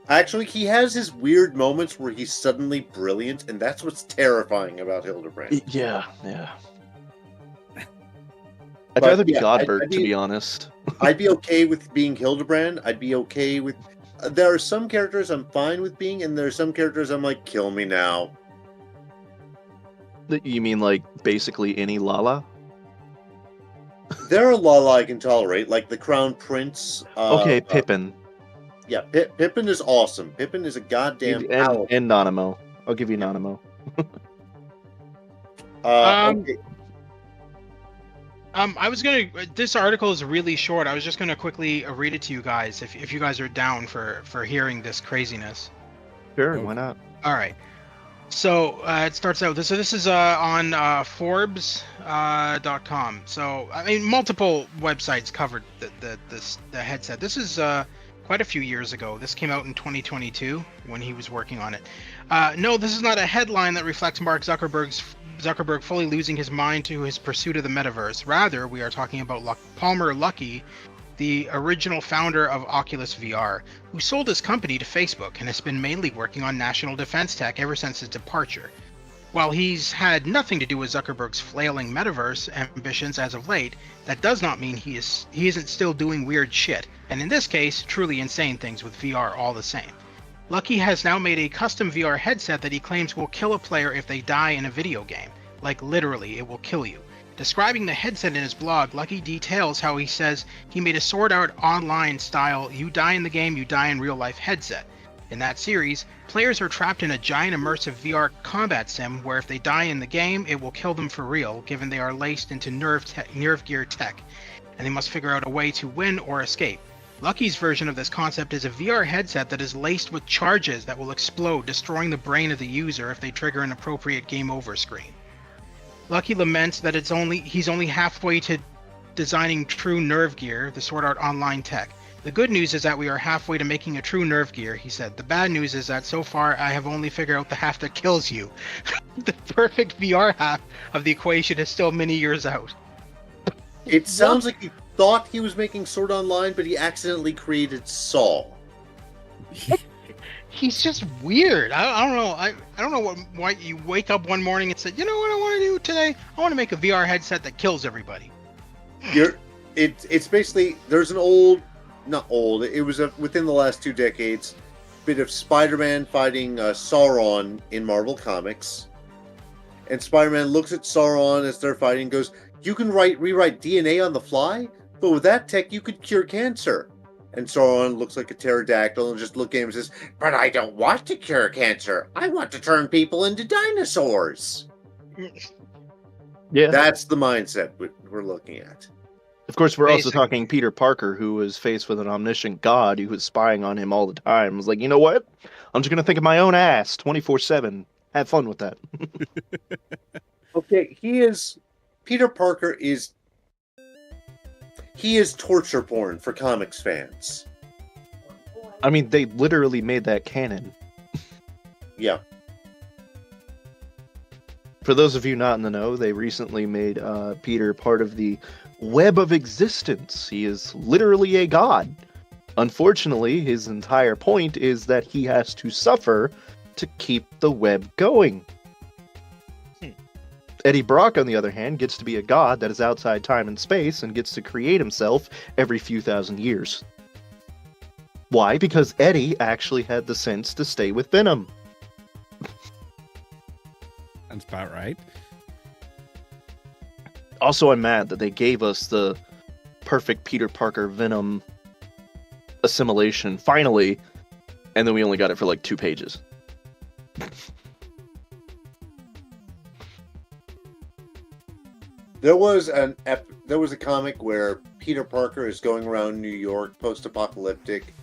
Actually, he has his weird moments where he's suddenly brilliant, and that's what's terrifying about Hildebrand. Yeah. I'd But, rather be yeah, Godbert, I'd to be- be honest. I'd be okay with being Hildebrand. I'd be okay with... There are some characters I'm fine with being, and there are some characters I'm like, kill me now. You mean like basically any Lala? There are Lala I can tolerate, like the Crown Prince. Okay, Pippin. Yeah, Pippin is awesome. Pippin is a goddamn owl. And Nanamo. I'll give you Nanamo. Okay. I was gonna. This article is really short. I was just gonna quickly read it to you guys, if you guys are down for hearing this craziness. Sure, why not? All right. So it starts out. This is on Forbes.com. So I mean, multiple websites covered the headset. This is quite a few years ago. This came out in 2022 when he was working on it. No, this is not a headline that reflects Mark Zuckerberg fully losing his mind to his pursuit of the metaverse. Rather, we are talking about Palmer Luckey, the original founder of Oculus VR, who sold his company to Facebook and has been mainly working on national defense tech ever since his departure. While he's had nothing to do with Zuckerberg's flailing metaverse ambitions as of late, that does not mean he isn't still doing weird shit, and in this case, truly insane things with VR all the same. Luckey has now made a custom VR headset that he claims will kill a player if they die in a video game. Like literally, it will kill you. Describing the headset in his blog, Luckey details how he says he made a Sword Art Online style you die in the game, you die in real life headset. In that series, players are trapped in a giant immersive VR combat sim where if they die in the game, it will kill them for real, given they are laced into nerve gear tech, and they must figure out a way to win or escape. Luckey's version of this concept is a VR headset that is laced with charges that will explode, destroying the brain of the user if they trigger an appropriate game over screen. Luckey laments that he's only halfway to designing true nerve gear, the Sword Art Online tech. The good news is that we are halfway to making a true nerve gear, he said. The bad news is that so far I have only figured out the half that kills you. The perfect VR half of the equation is still many years out. It sounds like he thought he was making Sword Online, but he accidentally created Saw. He's just weird. I don't know. I don't know why you wake up one morning and say, you know what I want to do today? I want to make a VR headset that kills everybody. It's basically, there's an old, not old, it was within the last 2 decades, bit of Spider-Man fighting Sauron in Marvel Comics. And Spider-Man looks at Sauron as they're fighting and goes, you can rewrite DNA on the fly? But with that tech, you could cure cancer. And Sauron looks like a pterodactyl and just looks at him and says, but I don't want to cure cancer. I want to turn people into dinosaurs. Yeah. That's the mindset we're looking at. Of course, we're also Basically. talking Peter Parker, who was faced with an omniscient god who was spying on him all the time. Was like, you know what? I'm just going to think of my own ass 24/7. Have fun with that. Okay, Peter Parker is torture porn for comics fans. I mean, they literally made that canon. Yeah. For those of you not in the know, they recently made Peter part of the web of existence. He is literally a god. Unfortunately, his entire point is that he has to suffer to keep the web going. Eddie Brock, on the other hand, gets to be a god that is outside time and space and gets to create himself every few thousand years. Why? Because Eddie actually had the sense to stay with Venom. That's about right. Also, I'm mad that they gave us the perfect Peter Parker Venom assimilation finally, and then we only got it for like 2 pages. There was a comic where Peter Parker is going around New York, post-apocalyptic.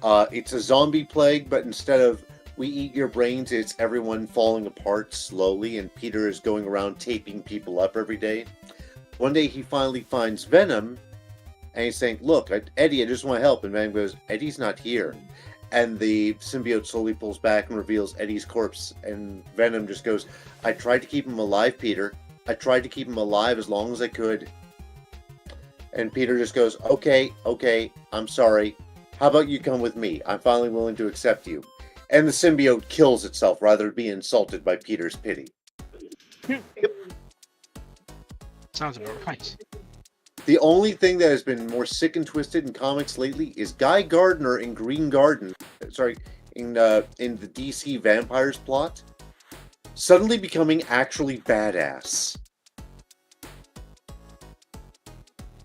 It's a zombie plague, but instead of we eat your brains, it's everyone falling apart slowly, and Peter is going around taping people up every day. One day he finally finds Venom, and he's saying, look, Eddie, I just want to help. And Venom goes, Eddie's not here. And the symbiote slowly pulls back and reveals Eddie's corpse, and Venom just goes, I tried to keep him alive, Peter. I tried to keep him alive as long as I could. And Peter just goes, okay, I'm sorry. How about you come with me? I'm finally willing to accept you. And the symbiote kills itself rather than be insulted by Peter's pity. Sounds about right. The only thing that has been more sick and twisted in comics lately is Guy Gardner in Green Garden, in the DC Vampires plot, suddenly becoming actually badass.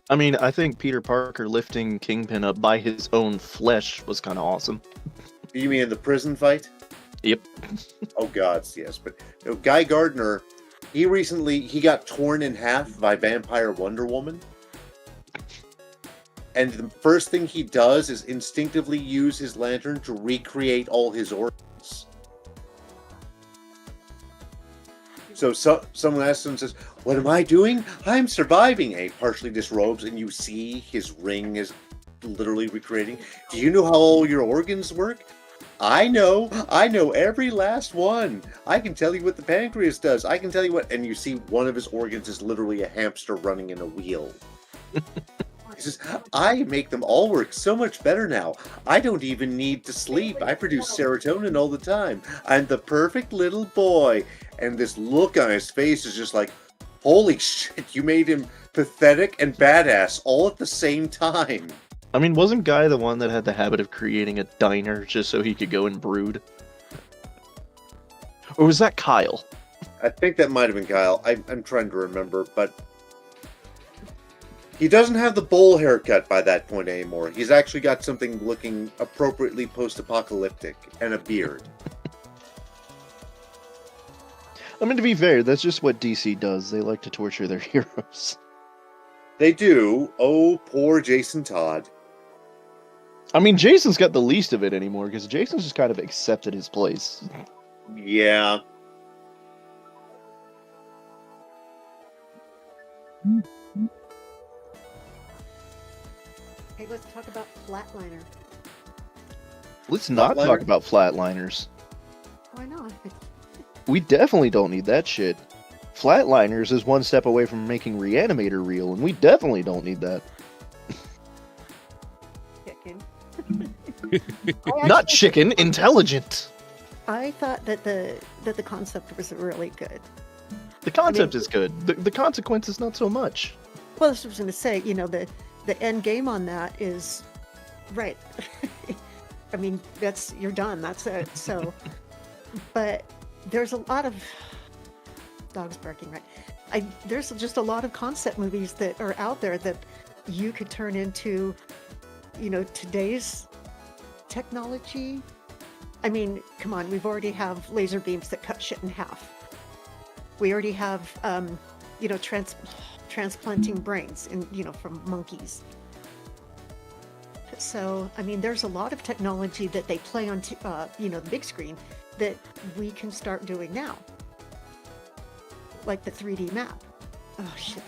I mean, I think Peter Parker lifting Kingpin up by his own flesh was kind of awesome. You mean in the prison fight? Yep. Oh gods, yes. But Guy Gardner, he got torn in half by Vampire Wonder Woman. And the first thing he does is instinctively use his lantern to recreate all his organs. So someone asks him and says, what am I doing? I'm surviving. And he partially disrobes, and you see his ring is literally recreating. Do you know how all your organs work? I know every last one. I can tell you what the pancreas does. I can tell you what, and you see one of his organs is literally a hamster running in a wheel. He says, I make them all work so much better now. I don't even need to sleep. I produce serotonin all the time. I'm the perfect little boy. And this look on his face is just like, holy shit, you made him pathetic and badass all at the same time. I mean, wasn't Guy the one that had the habit of creating a diner just so he could go and brood? Or was that Kyle? I think that might have been Kyle. I'm trying to remember, but he doesn't have the bowl haircut by that point anymore. He's actually got something looking appropriately post-apocalyptic and a beard. I mean, to be fair, that's just what DC does. They like to torture their heroes. They do. Oh, poor Jason Todd. I mean, Jason's got the least of it anymore, because Jason's just kind of accepted his place. Yeah. Okay, let's talk about Flatliner. Let's not Flatliner? talk about flatliners. Why not? We definitely don't need that shit. Flatliners is one step away from making Reanimator real, and we definitely don't need that. Chicken. Not chicken, intelligent. I thought that the concept was really good. The concept is good. The consequence is not so much. Well, I was going to say, the end game on that is right. I mean, you're done. That's it. So, but there's a lot of dogs barking, right? There's just a lot of concept movies that are out there that you could turn into, today's technology. I mean, come on, we've already have laser beams that cut shit in half. We already have, transplanting brains from monkeys. So, I mean, there's a lot of technology that they play on, the big screen that we can start doing now. Like the 3D map. Oh, shit.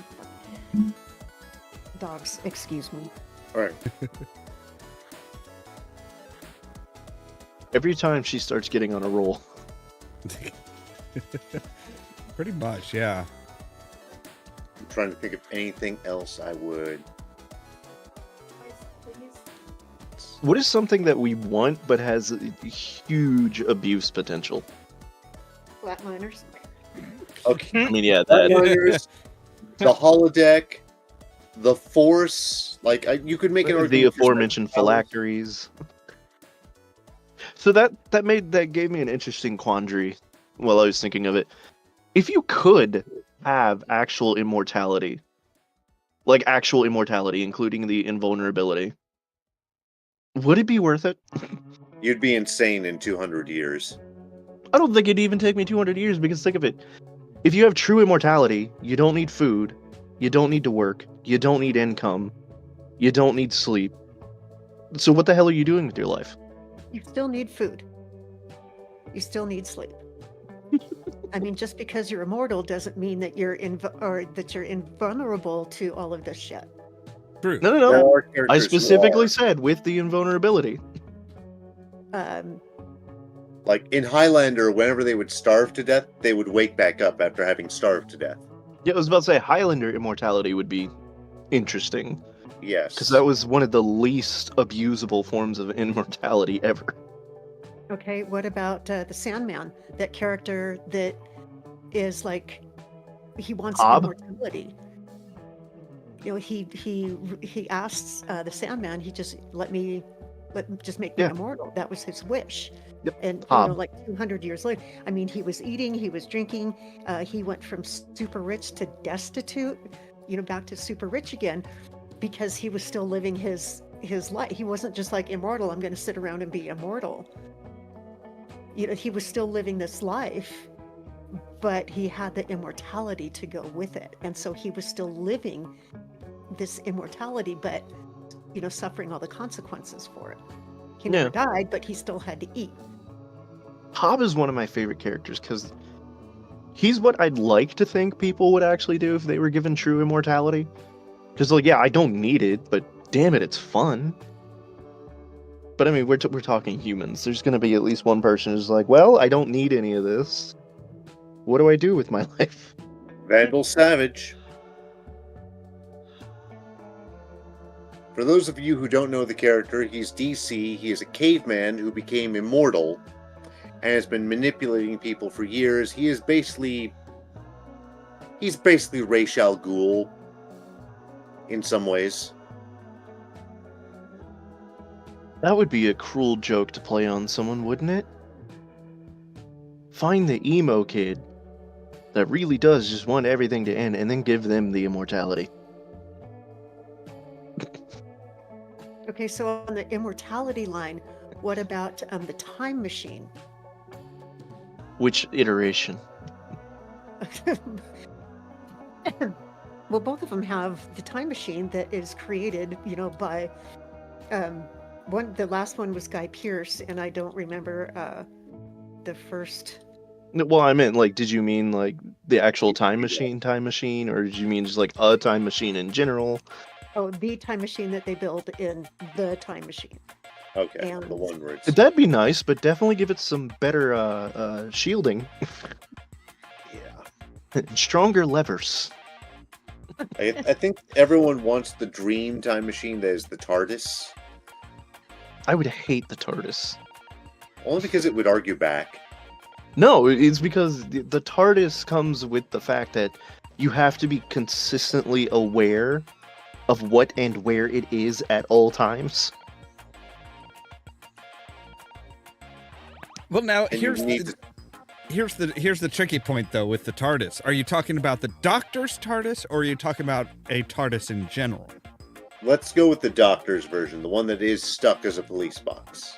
Dogs, excuse me. All right. Every time she starts getting on a roll. Pretty much, yeah. I'm trying to think of anything else I would. What is something that we want but has a huge abuse potential? Flatliners. Okay. I mean, yeah, that. Flatliners, the holodeck, the Force. Like you could make an The argument for aforementioned something else. phylacteries. So that gave me an interesting quandary while I was thinking of it. If you could have actual immortality, including the invulnerability, would it be worth it? You'd be insane in 200 years. I don't think it'd even take me 200 years, because think of it. If you have true immortality, you don't need food, you don't need to work, you don't need income, you don't need sleep. So what the hell are you doing with your life? You still need food. You still need sleep. I mean, just because you're immortal doesn't mean that you're invulnerable to all of this shit. True. No. There are I characters who specifically are. said with the invulnerability. Like in Highlander, whenever they would starve to death, they would wake back up after having starved to death. Yeah, I was about to say Highlander immortality would be interesting, Yes. because that was one of the least abusable forms of immortality ever. Okay, what about the Sandman? That character that is like, he wants Hob? immortality. He asks the Sandman, he just make me immortal. That was his wish. Yep. And Hob. like 200 years later, I mean, he was eating, he was drinking, he went from super rich to destitute, back to super rich again, because he was still living his life. He wasn't just like immortal, I'm going to sit around and be immortal. He was still living this life, but he had the immortality to go with it. And so he was still living this immortality, but, suffering all the consequences for it. He never died, but he still had to eat. Hob is one of my favorite characters, because he's what I'd like to think people would actually do if they were given true immortality. Because, I don't need it, but damn it, it's fun. But I mean, we're talking humans. There's going to be at least one person who's like, well, I don't need any of this. What do I do with my life? Vandal Savage. For those of you who don't know the character, he's DC. He is a caveman who became immortal and has been manipulating people for years. He's basically Ra's al Ghul in some ways. That would be a cruel joke to play on someone, wouldn't it? Find the emo kid that really does just want everything to end, and then give them the immortality. Okay, so on the immortality line, what about the time machine? Which iteration? Well, both of them have the time machine that is created, by the last one was Guy Pearce, and I don't remember the first. Well, I meant, did you mean, the actual time machine, or did you mean just, a time machine in general? Oh, the time machine that they build in the time machine. Okay, And- the one where it's... That'd be nice, but definitely give it some better shielding. Yeah. Stronger levers. I think everyone wants the dream time machine that is the TARDIS. I would hate the TARDIS. Only because it would argue back. No, it's because the TARDIS comes with the fact that you have to be consistently aware of what and where it is at all times. Well, now And here's you need here's the tricky point though with the TARDIS. Are you talking about the Doctor's TARDIS, or are you talking about a TARDIS in general? Let's go with the Doctor's version, the one that is stuck as a police box.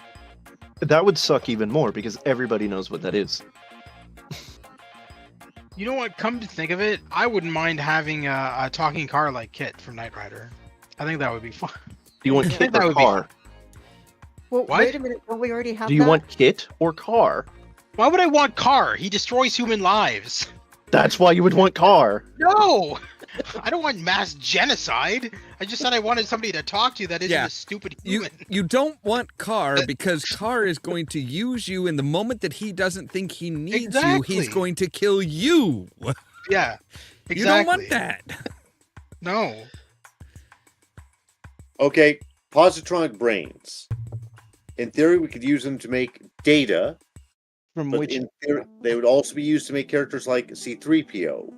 That would suck even more because everybody knows what that is. You know what? Come to think of it, I wouldn't mind having a talking car like Kit from Knight Rider. I think that would be fun. Do you want Yeah, kit that or would be- car? Well, What? wait a minute. Don't we already have Do you that? want kit or car? Why would I want car? He destroys human lives. That's why you would want car. No! I don't want mass genocide. I just said I wanted somebody to talk to that isn't Yeah. a stupid You human. you don't want Carr because Carr is going to use you in the moment that he doesn't think he needs you. Exactly. He's going to kill you. Yeah, exactly. You don't want that. No. Okay, positronic brains. In theory, we could use them to make data, From but which in theory, they would also be used to make characters like C-3PO.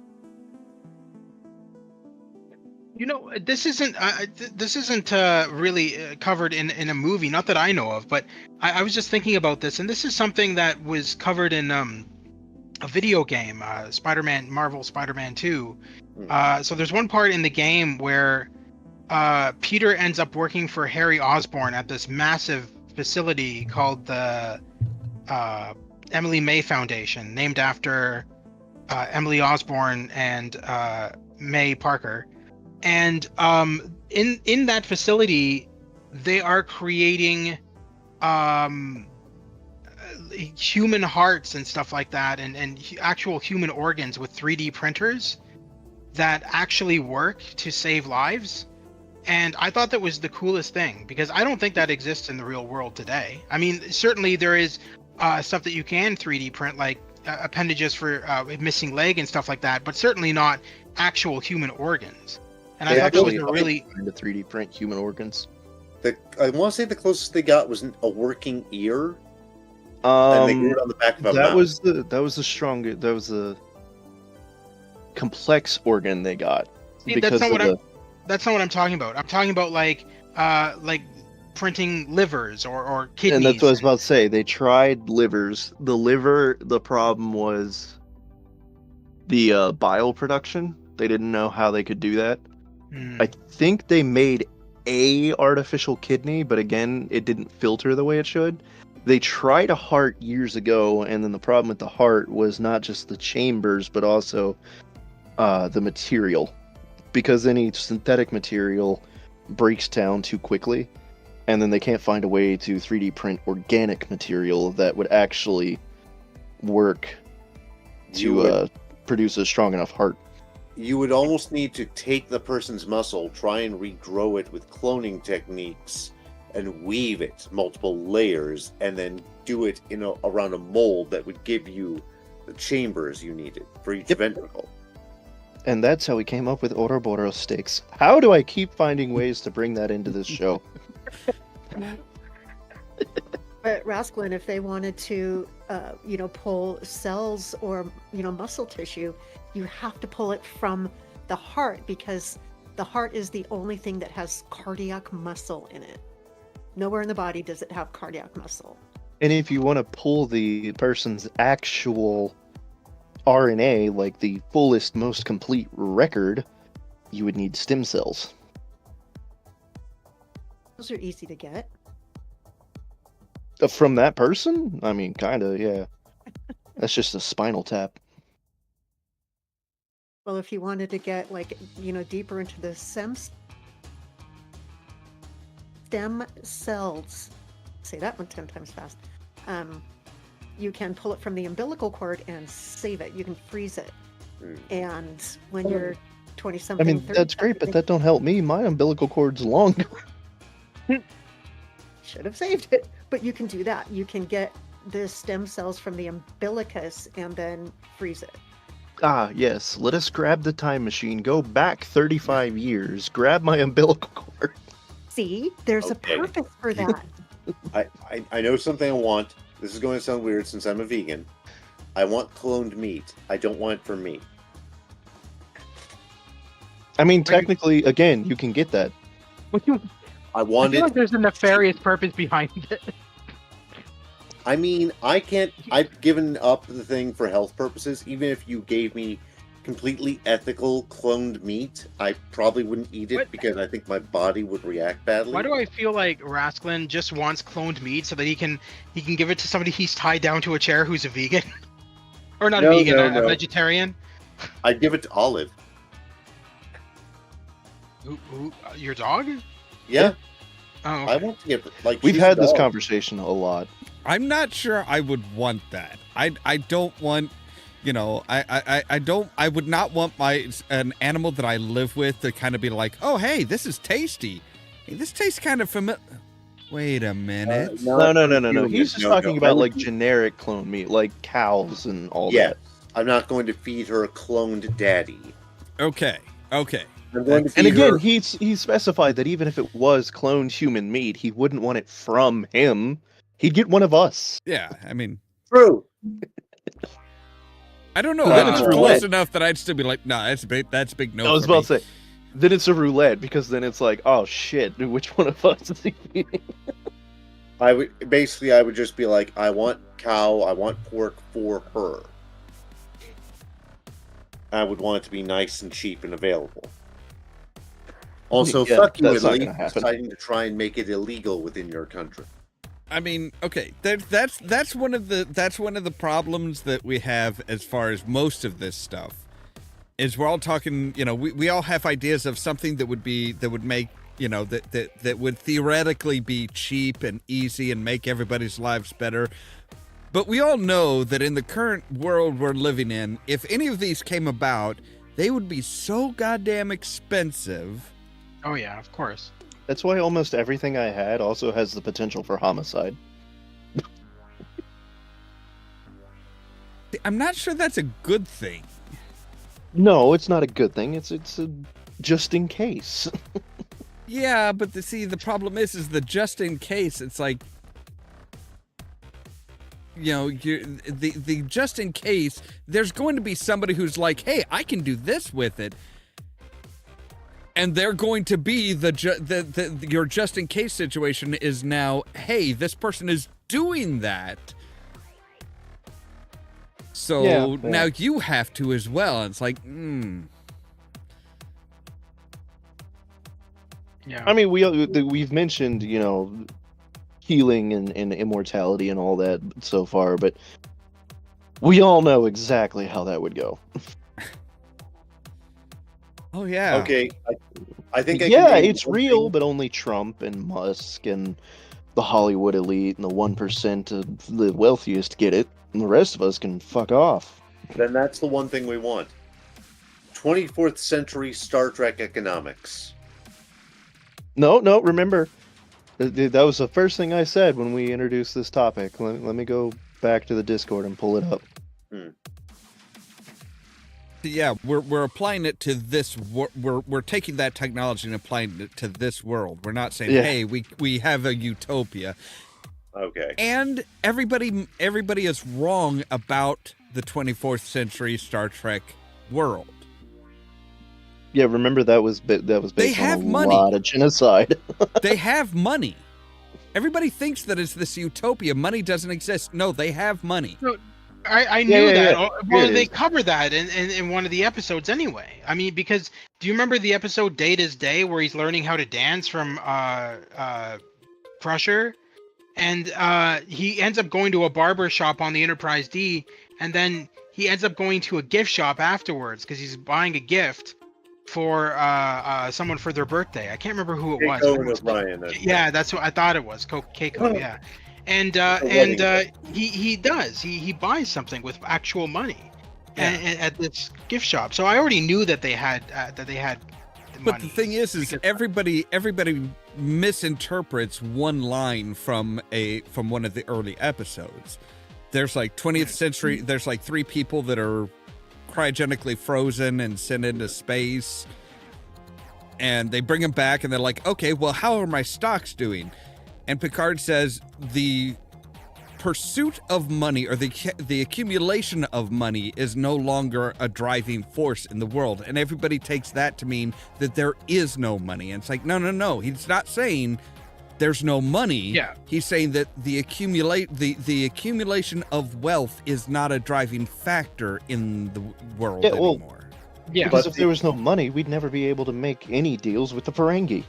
You know, this isn't really covered in a movie, not that I know of. But I was just thinking about this, and this is something that was covered in a video game, Marvel Spider-Man 2. So there's one part in the game where Peter ends up working for Harry Osborn at this massive facility called the Emily May Foundation, named after Emily Osborn and May Parker. And in that facility, they are creating human hearts and stuff like that, and actual human organs with 3D printers that actually work to save lives. And I thought that was the coolest thing, because I don't think that exists in the real world today. I mean, certainly there is stuff that you can 3D print, like appendages for a missing leg and stuff like that, but certainly not actual human organs. And I thought that was a really... trying to 3D print human organs. I want to say the closest they got was a working ear, and they grew it on the back of a mouse. That was the complex organ they got. See, that's not what I'm talking about. I'm talking about like printing livers or kidneys. And that's what I was about to say. They tried livers. The problem was the bile production. They didn't know how they could do that. I think they made a artificial kidney, but again, it didn't filter the way it should. They tried a heart years ago, and then the problem with the heart was not just the chambers, but also the material. Because any synthetic material breaks down too quickly, and then they can't find a way to 3D print organic material that would actually work to produce a strong enough heart. You would almost need to take the person's muscle, try and regrow it with cloning techniques, and weave it multiple layers, and then do it around a mold that would give you the chambers you needed for each ventricle. And that's how we came up with Ouroboros steaks. How do I keep finding ways to bring that into this show? But Rasclin, if they wanted to, pull cells or, muscle tissue, you have to pull it from the heart, because the heart is the only thing that has cardiac muscle in it. Nowhere in the body does it have cardiac muscle. And if you want to pull the person's actual RNA, like the fullest, most complete record, you would need stem cells. Those are easy to get. From that person? I mean, kinda, yeah. That's just a spinal tap. Well, if you wanted to get, deeper into the stem cells, say that one 10 times fast, you can pull it from the umbilical cord and save it. You can freeze it. And when you're 20 I something. mean, that's great, but that don't help me. My umbilical cord's longer. Should have saved it. But you can do that. You can get the stem cells from the umbilicus and then freeze it. Ah, yes. Let us grab the time machine, go back 35 years, grab my umbilical cord. See, there's Okay. a purpose for that. I know something I want. This is going to sound weird since I'm a vegan. I want cloned meat. I don't want it for me. I mean, technically, again, you can get that. I I want feel it. like there's a nefarious purpose behind it. I mean, I can't. I've given up the thing for health purposes. Even if you gave me completely ethical cloned meat, I probably wouldn't eat it What? because I think my body would react badly. Why do I feel like Rasclin just wants cloned meat so that he can give it to somebody he's tied down to a chair who's a vegan, or not No, a vegan, no, a no. vegetarian? I'd give it to Olive. Your dog? Yeah, Oh, okay. I want to give. Like We've she's a had this dog. conversation a lot. I'm not sure I would want that. I don't want, you know, I would not want an animal that I live with to kind of be like, oh hey, this is tasty. Hey, this tastes kind of familiar. Wait a minute. No. He's just talking I about would like generic clone meat, like cows and all Yes, that. I'm not going to feed her a cloned daddy. Okay. I'm going to feed And again, her. he specified that even if it was cloned human meat, he wouldn't want it from him. He'd get one of us. Yeah, I mean, True. I don't know. Then It's it's close roulette. enough that I'd still be like, nah, that's big. That's big. No. I was for about me. to say, then it's a roulette because then it's like, oh shit, which one of us is he feeding? I would just be like, I want cow, I want pork for her. I would want it to be nice and cheap and available. Also, Yeah, fuck you, that's not Italy, gonna for happen. deciding to try and make it illegal within your country. I mean, okay, that's one of the problems that we have as far as most of this stuff is we're all talking. You know, we all have ideas of something that would make, you know, that would theoretically be cheap and easy and make everybody's lives better. But we all know that in the current world we're living in, if any of these came about, they would be so goddamn expensive. Oh yeah, of course. That's why almost everything I had also has the potential for homicide. I'm not sure that's a good thing. No, it's not a good thing. It's a just in case. Yeah, but the problem is the just in case. It's like, you know, the just in case. There's going to be somebody who's like, hey, I can do this with it, and they're going to be your just in case situation is now, hey, this person is doing that. So Yeah. now you have to as well. And it's like, Yeah. I mean, we've mentioned, you know, healing and immortality and all that so far, but we all know exactly how that would go. oh yeah. Okay, I think I Yeah, can do it's one real, thing. but only Trump and Musk and the Hollywood elite and the 1% of the wealthiest get it, and the rest of us can fuck off. Then that's the one thing we want. 24th century Star Trek economics. No, remember, that was the first thing I said when we introduced this topic. Let me go back to the Discord and pull it up. Yeah, we're applying it to this. We're taking that technology and applying it to this world. We're not saying, Yeah. hey, we have a utopia. Okay. And everybody is wrong about the 24th century Star Trek world. Yeah, remember that was based have on a money. lot of genocide. They have money. Everybody thinks that it's this utopia. Money doesn't exist. No, they have money. I knew that. Yeah. Well, Here it they is. covered that in one of the episodes anyway. I mean, because do you remember the episode Date is Day where he's learning how to dance from Crusher? And he ends up going to a barber shop on the Enterprise D, and then he ends up going to a gift shop afterwards because he's buying a gift for someone for their birthday. I can't remember who it was. Keiko but it and was O'Brien. yeah, that's what I thought it was. Keiko, yeah. And wedding he buys something with actual money, at this gift shop. So I already knew that they had the But money. the thing is because- everybody misinterprets one line from one of the early episodes. There's like 20th century. There's like 3 people that are cryogenically frozen and sent into space, and they bring them back, and they're like, "Okay, well, how are my stocks doing?" And Picard says the pursuit of money, or the accumulation of money, is no longer a driving force in the world, and everybody takes that to mean that there is no money. And it's like, no, he's not saying there's no money. Yeah. He's saying that the accumulation of wealth is not a driving factor in the world anymore. Yeah. Because if there was no money, we'd never be able to make any deals with the Ferengi.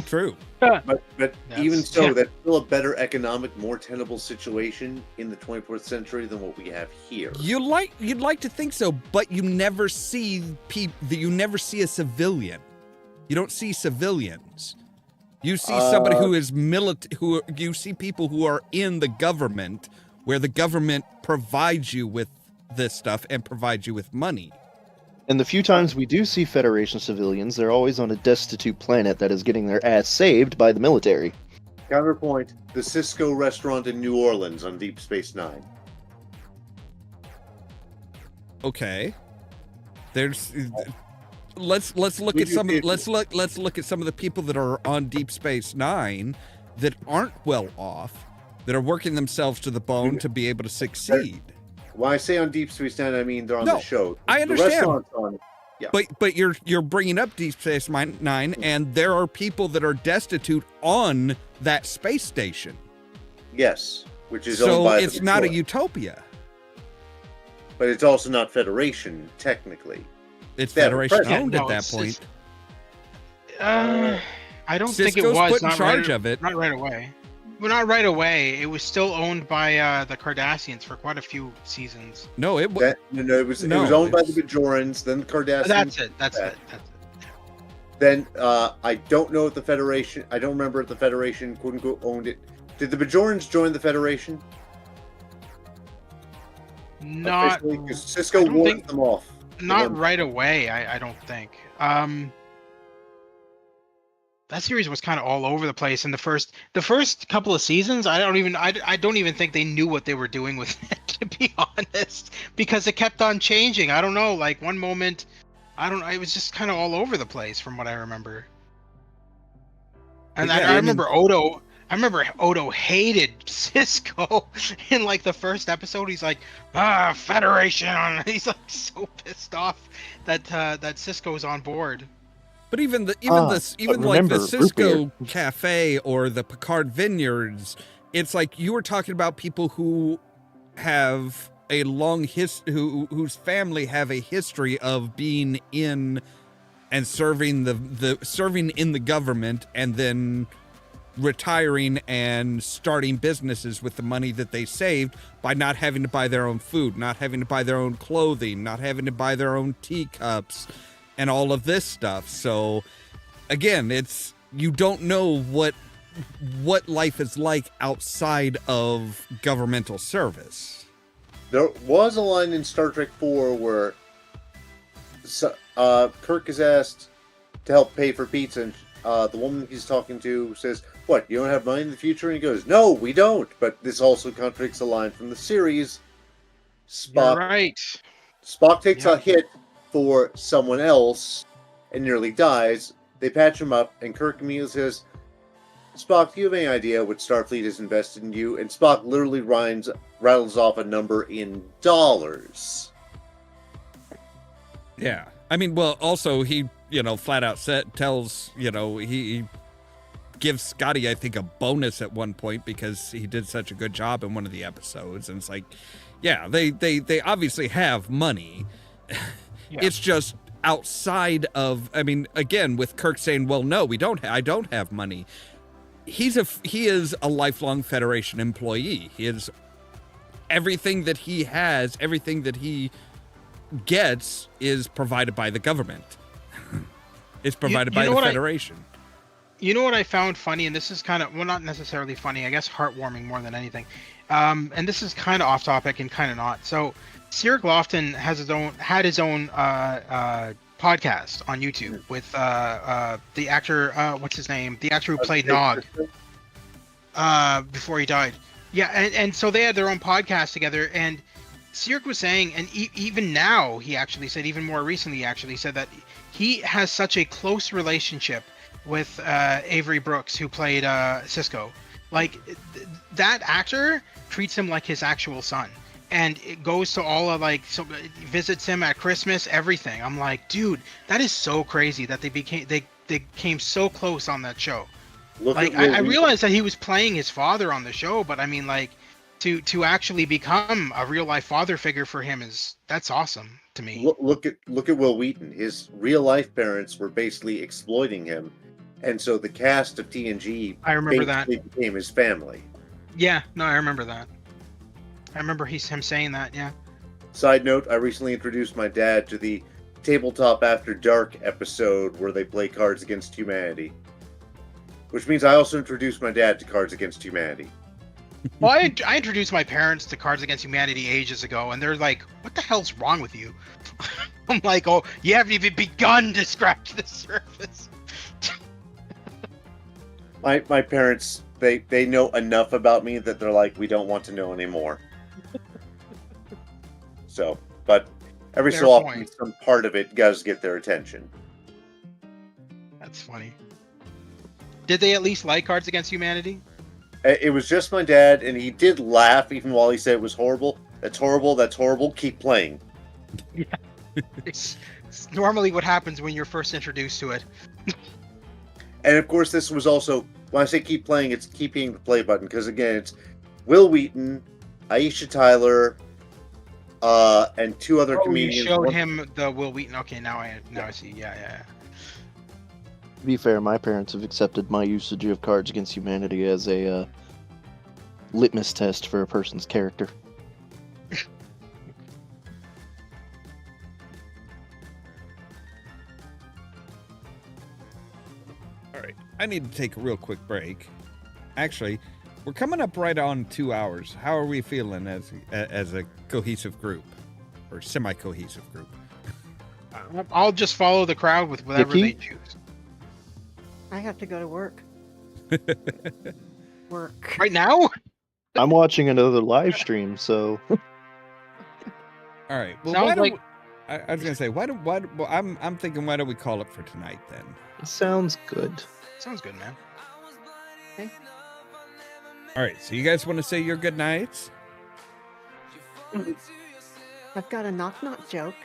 True. But even so, yeah. that's still a better economic, more tenable situation in the 24th century than what we have here. You'd like to think so, but you never see you never see a civilian. You don't see civilians. You see somebody who is you see people who are in the government, where the government provides you with this stuff and provides you with money. And the few times we do see Federation civilians, they're always on a destitute planet that is getting their ass saved by the military. Counterpoint, the Cisco restaurant in New Orleans on Deep Space Nine. Okay. There's let's look at some of let's look at some of the people that are on Deep Space Nine that aren't well off, that are working themselves to the bone to be able to succeed. When I say on Deep Space Nine, I mean they're on the show. I understand. The restaurant's on. Yeah. But you're bringing up Deep Space Nine, and there are people that are destitute on that space station. Yes, which is owned by so it's not a utopia. But it's also not Federation, technically. It's Yeah, Federation President. owned No, at that it's- point. I don't think it Cisco's was put in not charge right, of it. Not right away. Well, not right away. It was still owned by the Cardassians for quite a few seasons. No, it was. It was owned by the Bajorans, then the Cardassians. That's it. That's it. Then I don't know if the Federation. I don't remember if the Federation quote unquote owned it. Did the Bajorans join the Federation? Not, because Cisco I don't warned think- them off. not right away. I don't think. That series was kind of all over the place. In the first couple of seasons, I don't even think they knew what they were doing with it, to be honest, because it kept on changing. I don't know. Like one moment, it was just kind of all over the place from what I remember. And Yeah, I remember Odo. I remember Odo hated Cisco in like the first episode. He's like, Federation. He's like so pissed off that Cisco's on board. But even like remember, the Cisco root Cafe or the Picard Vineyards, it's like you were talking about people who have a long whose family have a history of being in and serving serving in the government, and then retiring and starting businesses with the money that they saved by not having to buy their own food, not having to buy their own clothing, not having to buy their own teacups, and all of this stuff. So again, it's, you don't know what life is like outside of governmental service. There was a line in Star Trek 4 where Kirk is asked to help pay for pizza, and the woman he's talking to says, "What, you don't have money in the future?" And he goes, "No, we don't." But this also contradicts a line from the series. You're right. Spock takes Yeah. a hit for someone else and nearly dies. They patch him up, and Kirk immediately says, "Spock, do you have any idea what Starfleet has invested in you?" And Spock literally rattles off a number in dollars. Yeah. I mean, well, also he, flat out tells, he gives Scotty, I think, a bonus at one point because he did such a good job in one of the episodes. And it's like, yeah, they obviously have money. Yeah. It's just outside of, I mean, again, with Kirk saying, well, no, I don't have money. He is a lifelong Federation employee. He is everything that he has, everything that he gets is provided by the government. It's provided by the Federation. You know what I found funny, and this is kind of, well, not necessarily funny, I guess heartwarming more than anything. And this is kind of off topic and kind of not. So, Sierra Lofton had his own podcast on YouTube with the actor, what's his name? The actor who played Nog before he died. Yeah, and so they had their own podcast together, and Sierra was saying, and even now, he actually said, even more recently, he actually said that he has such a close relationship with Avery Brooks, who played Cisco. Like, that actor treats him like his actual son, and it goes to all of, like, so visits him at Christmas, everything. I'm like, dude, that is so crazy that they came so close on that show. Like, I realized that he was playing his father on the show, but I mean, like, to actually become a real life father figure for him that's awesome to me. Look at Will Wheaton. His real life parents were basically exploiting him, and so the cast of TNG I remember that became his family. Yeah, no, I remember that. I remember him saying that. Yeah. Side note: I recently introduced my dad to the Tabletop After Dark episode where they play Cards Against Humanity, which means I also introduced my dad to Cards Against Humanity. Well, I introduced my parents to Cards Against Humanity ages ago, and they're like, "What the hell's wrong with you?" I'm like, "Oh, you haven't even begun to scratch the surface." My parents, they know enough about me that they're like, we don't want to know anymore. So, but every Fair so often, point. some part of it does get their attention. That's funny. Did they at least like Cards Against Humanity? It was just my dad, and he did laugh even while he said it was horrible. That's horrible. That's horrible. Keep playing. Yeah. It's normally what happens when you're first introduced to it. And of course, this was also, when I say keep playing, it's keeping the play button, because again, it's Will Wheaton, Aisha Tyler, and two other comedians. You showed him the Will Wheaton. Okay, now I see. Yeah. To be fair, my parents have accepted my usage of Cards Against Humanity as a litmus test for a person's character. All right, I need to take a real quick break. Actually, we're coming up right on 2 hours. How are we feeling as a cohesive group, or semi-cohesive group? I'll just follow the crowd with whatever they choose. I have to go to work. Right now? I'm watching another live stream, so All right. Well, Sounds why don't like- I was gonna say well, I'm thinking, why don't we call it for tonight then? it sounds good. Sounds good, man. All right. So you guys want to say your good nights? I've got a knock-knock joke.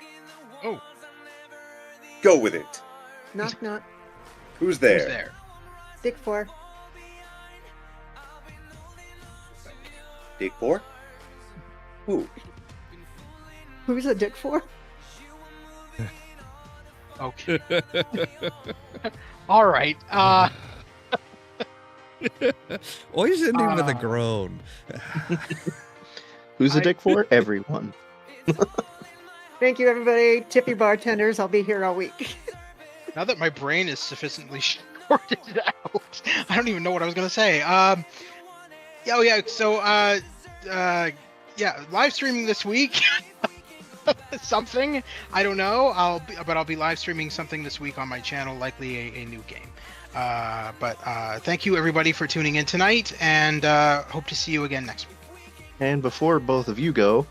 Oh, Go with it. Knock-knock. Who's there? who's there? Dick 4. Dick 4? Who? Who's a Dick 4? Okay. All right. Always ending with a groan. Who's a dick for? Everyone. Thank you, everybody. Tippy bartenders. I'll be here all week. Now that my brain is sufficiently sorted out, I don't even know what I was gonna say. So, live streaming this week. Something, I don't know. I'll be live streaming something this week on my channel, likely a new game. But thank you everybody for tuning in tonight, and hope to see you again next week. And before both of you go,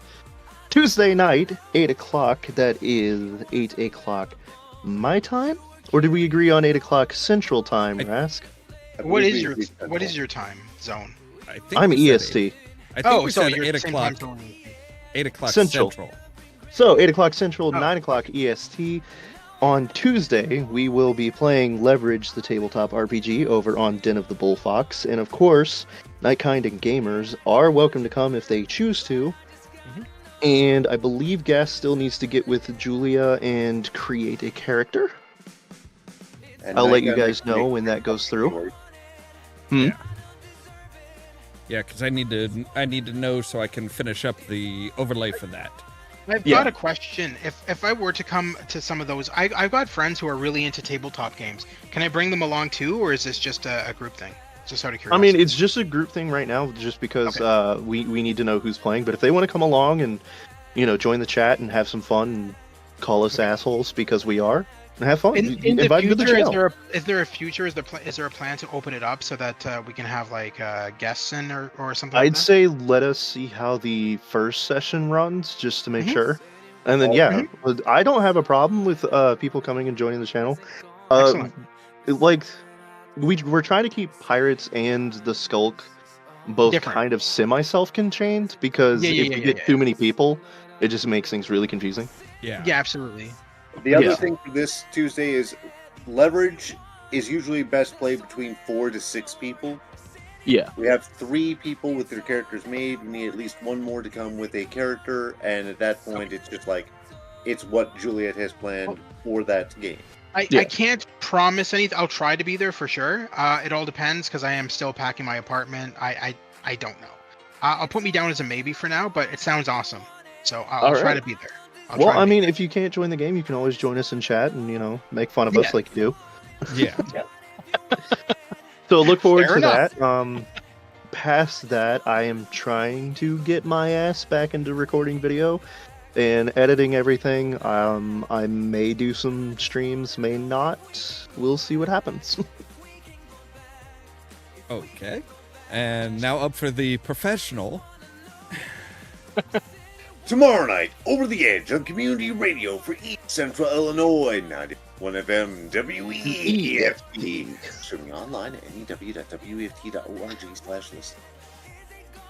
Tuesday night, 8 o'clock, that is 8 o'clock my time? Or did we agree on 8 o'clock Central Time, Rask? What is your time zone? I think I'm we said EST. I think we so said you're 8 the same o'clock. time zone. 8 o'clock Central. Central. So, 8 o'clock Central, Oh. 9 o'clock EST. On Tuesday, we will be playing Leverage the Tabletop RPG over on Den of the Bullfox. And of course, Nightkind and gamers are welcome to come if they choose to. Mhm. And I believe Gas still needs to get with Julia and create a character. And I'll let you Nightkind guys know makes when that goes through. Yeah, because I need to know so I can finish up the overlay for that. I've Yeah. got a question. If I were to come to some of those, I've got friends who are really into tabletop games. Can I bring them along too, or is this just a group thing? Just out of I curiosity. mean, it's just a group thing right now, just because we need to know who's playing. But if they want to come along and join the chat and have some fun and call us assholes because we are, and have fun. In the Invite them to future, channel. is there a plan to open it up so that we can have like guests in or something? I'd like that? say let us see how the first session runs just to make Mhm. sure, and then I don't have a problem with people coming and joining the channel. Excellent. Like we're trying to keep pirates and the skulk both Different. kind of semi-self-contained, because if we get too many people, it just makes things really confusing. Yeah. Yeah, absolutely. The other Yeah. thing for this Tuesday is leverage is usually best played between 4 to 6 people. Yeah. We have 3 people with their characters made. We need at least one more to come with a character, and at that point, it's just like it's what Juliet has planned for that game. I can't promise anything. I'll try to be there for sure. It all depends because I am still packing my apartment. I don't know. I'll put me down as a maybe for now, but it sounds awesome. So I'll try to be there. Well, I mean, if you can't join the game, you can always join us in chat and make fun of us like you do. Yeah. So look forward Fair to enough. that. Past that, I am trying to get my ass back into recording video and editing everything. I may do some streams, may not. We'll see what happens. Okay. And now up for the professional. Tomorrow night, Over the Edge on community radio for East Central Illinois, 91 FM WEFT. Streaming online at new.weft.org/listen.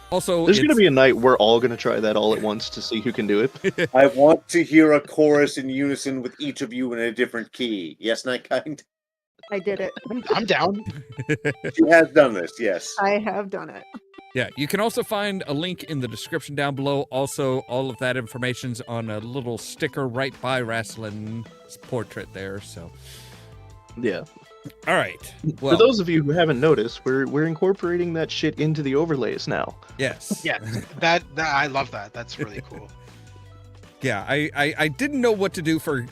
Also, There's going to be a night we're all going to try that all at once to see who can do it. I want to hear a chorus in unison with each of you in a different key. Yes, Night Kind? I did it. I'm down. She has done this, yes. I have done it. Yeah, you can also find a link in the description down below. Also, all of that information's on a little sticker right by Rasclin's portrait there. So, Yeah. all right. For those of you who haven't noticed, we're incorporating that shit into the overlays now. Yes. Yeah, that I love that. That's really cool. Yeah, I didn't know what to do for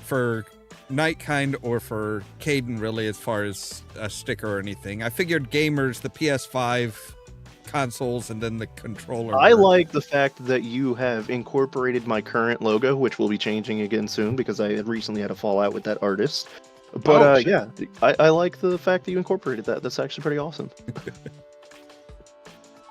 Nightkind or for Caden, really, as far as a sticker or anything. I figured gamers, the PS5 consoles, and then the controller. I like the fact that you have incorporated my current logo, which will be changing again soon because I had recently had a fallout with that artist. But yeah, I like the fact that you incorporated that. That's actually pretty awesome.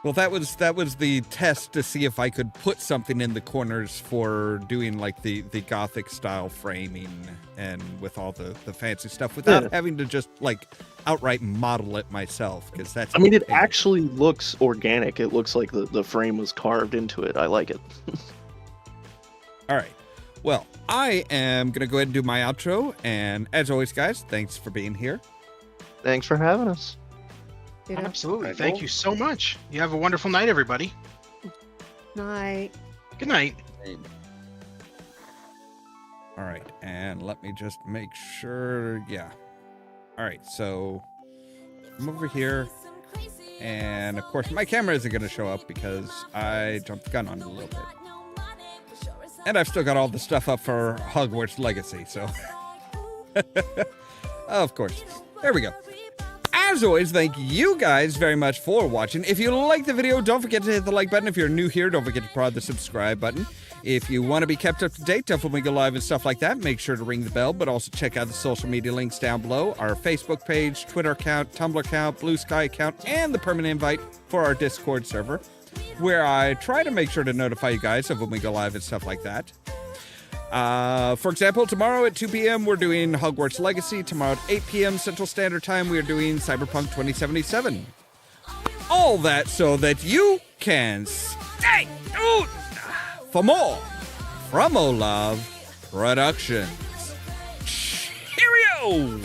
Well, that was the test to see if I could put something in the corners for doing like the Gothic style framing and with all the fancy stuff without having to just like outright model it myself, because that's. I mean, it actually looks organic. It looks like the frame was carved into it. I like it. All right. Well, I am going to go ahead and do my outro. And as always, guys, thanks for being here. Thanks for having us. Absolutely. Thank you so much. You have a wonderful night, everybody. Night. Good night. All right. And let me just make sure. Yeah. All right. So I'm over here. And of course, my camera isn't going to show up because I jumped the gun on it a little bit. And I've still got all the stuff up for Hogwarts Legacy, so. Of course. There we go. As always, thank you guys very much for watching. If you like the video, don't forget to hit the like button. If you're new here, don't forget to prod the subscribe button. If you want to be kept up to date, definitely go live and stuff like that. Make sure to ring the bell, but also check out the social media links down below. Our Facebook page, Twitter account, Tumblr account, Blue Sky account, and the permanent invite for our Discord server, where I try to make sure to notify you guys of when we go live and stuff like that. For example, tomorrow at 2 p.m. we're doing Hogwarts Legacy. Tomorrow at 8 p.m. Central Standard Time we are doing Cyberpunk 2077. All that so that you can stay tuned for more from Olav Productions. Cheerio!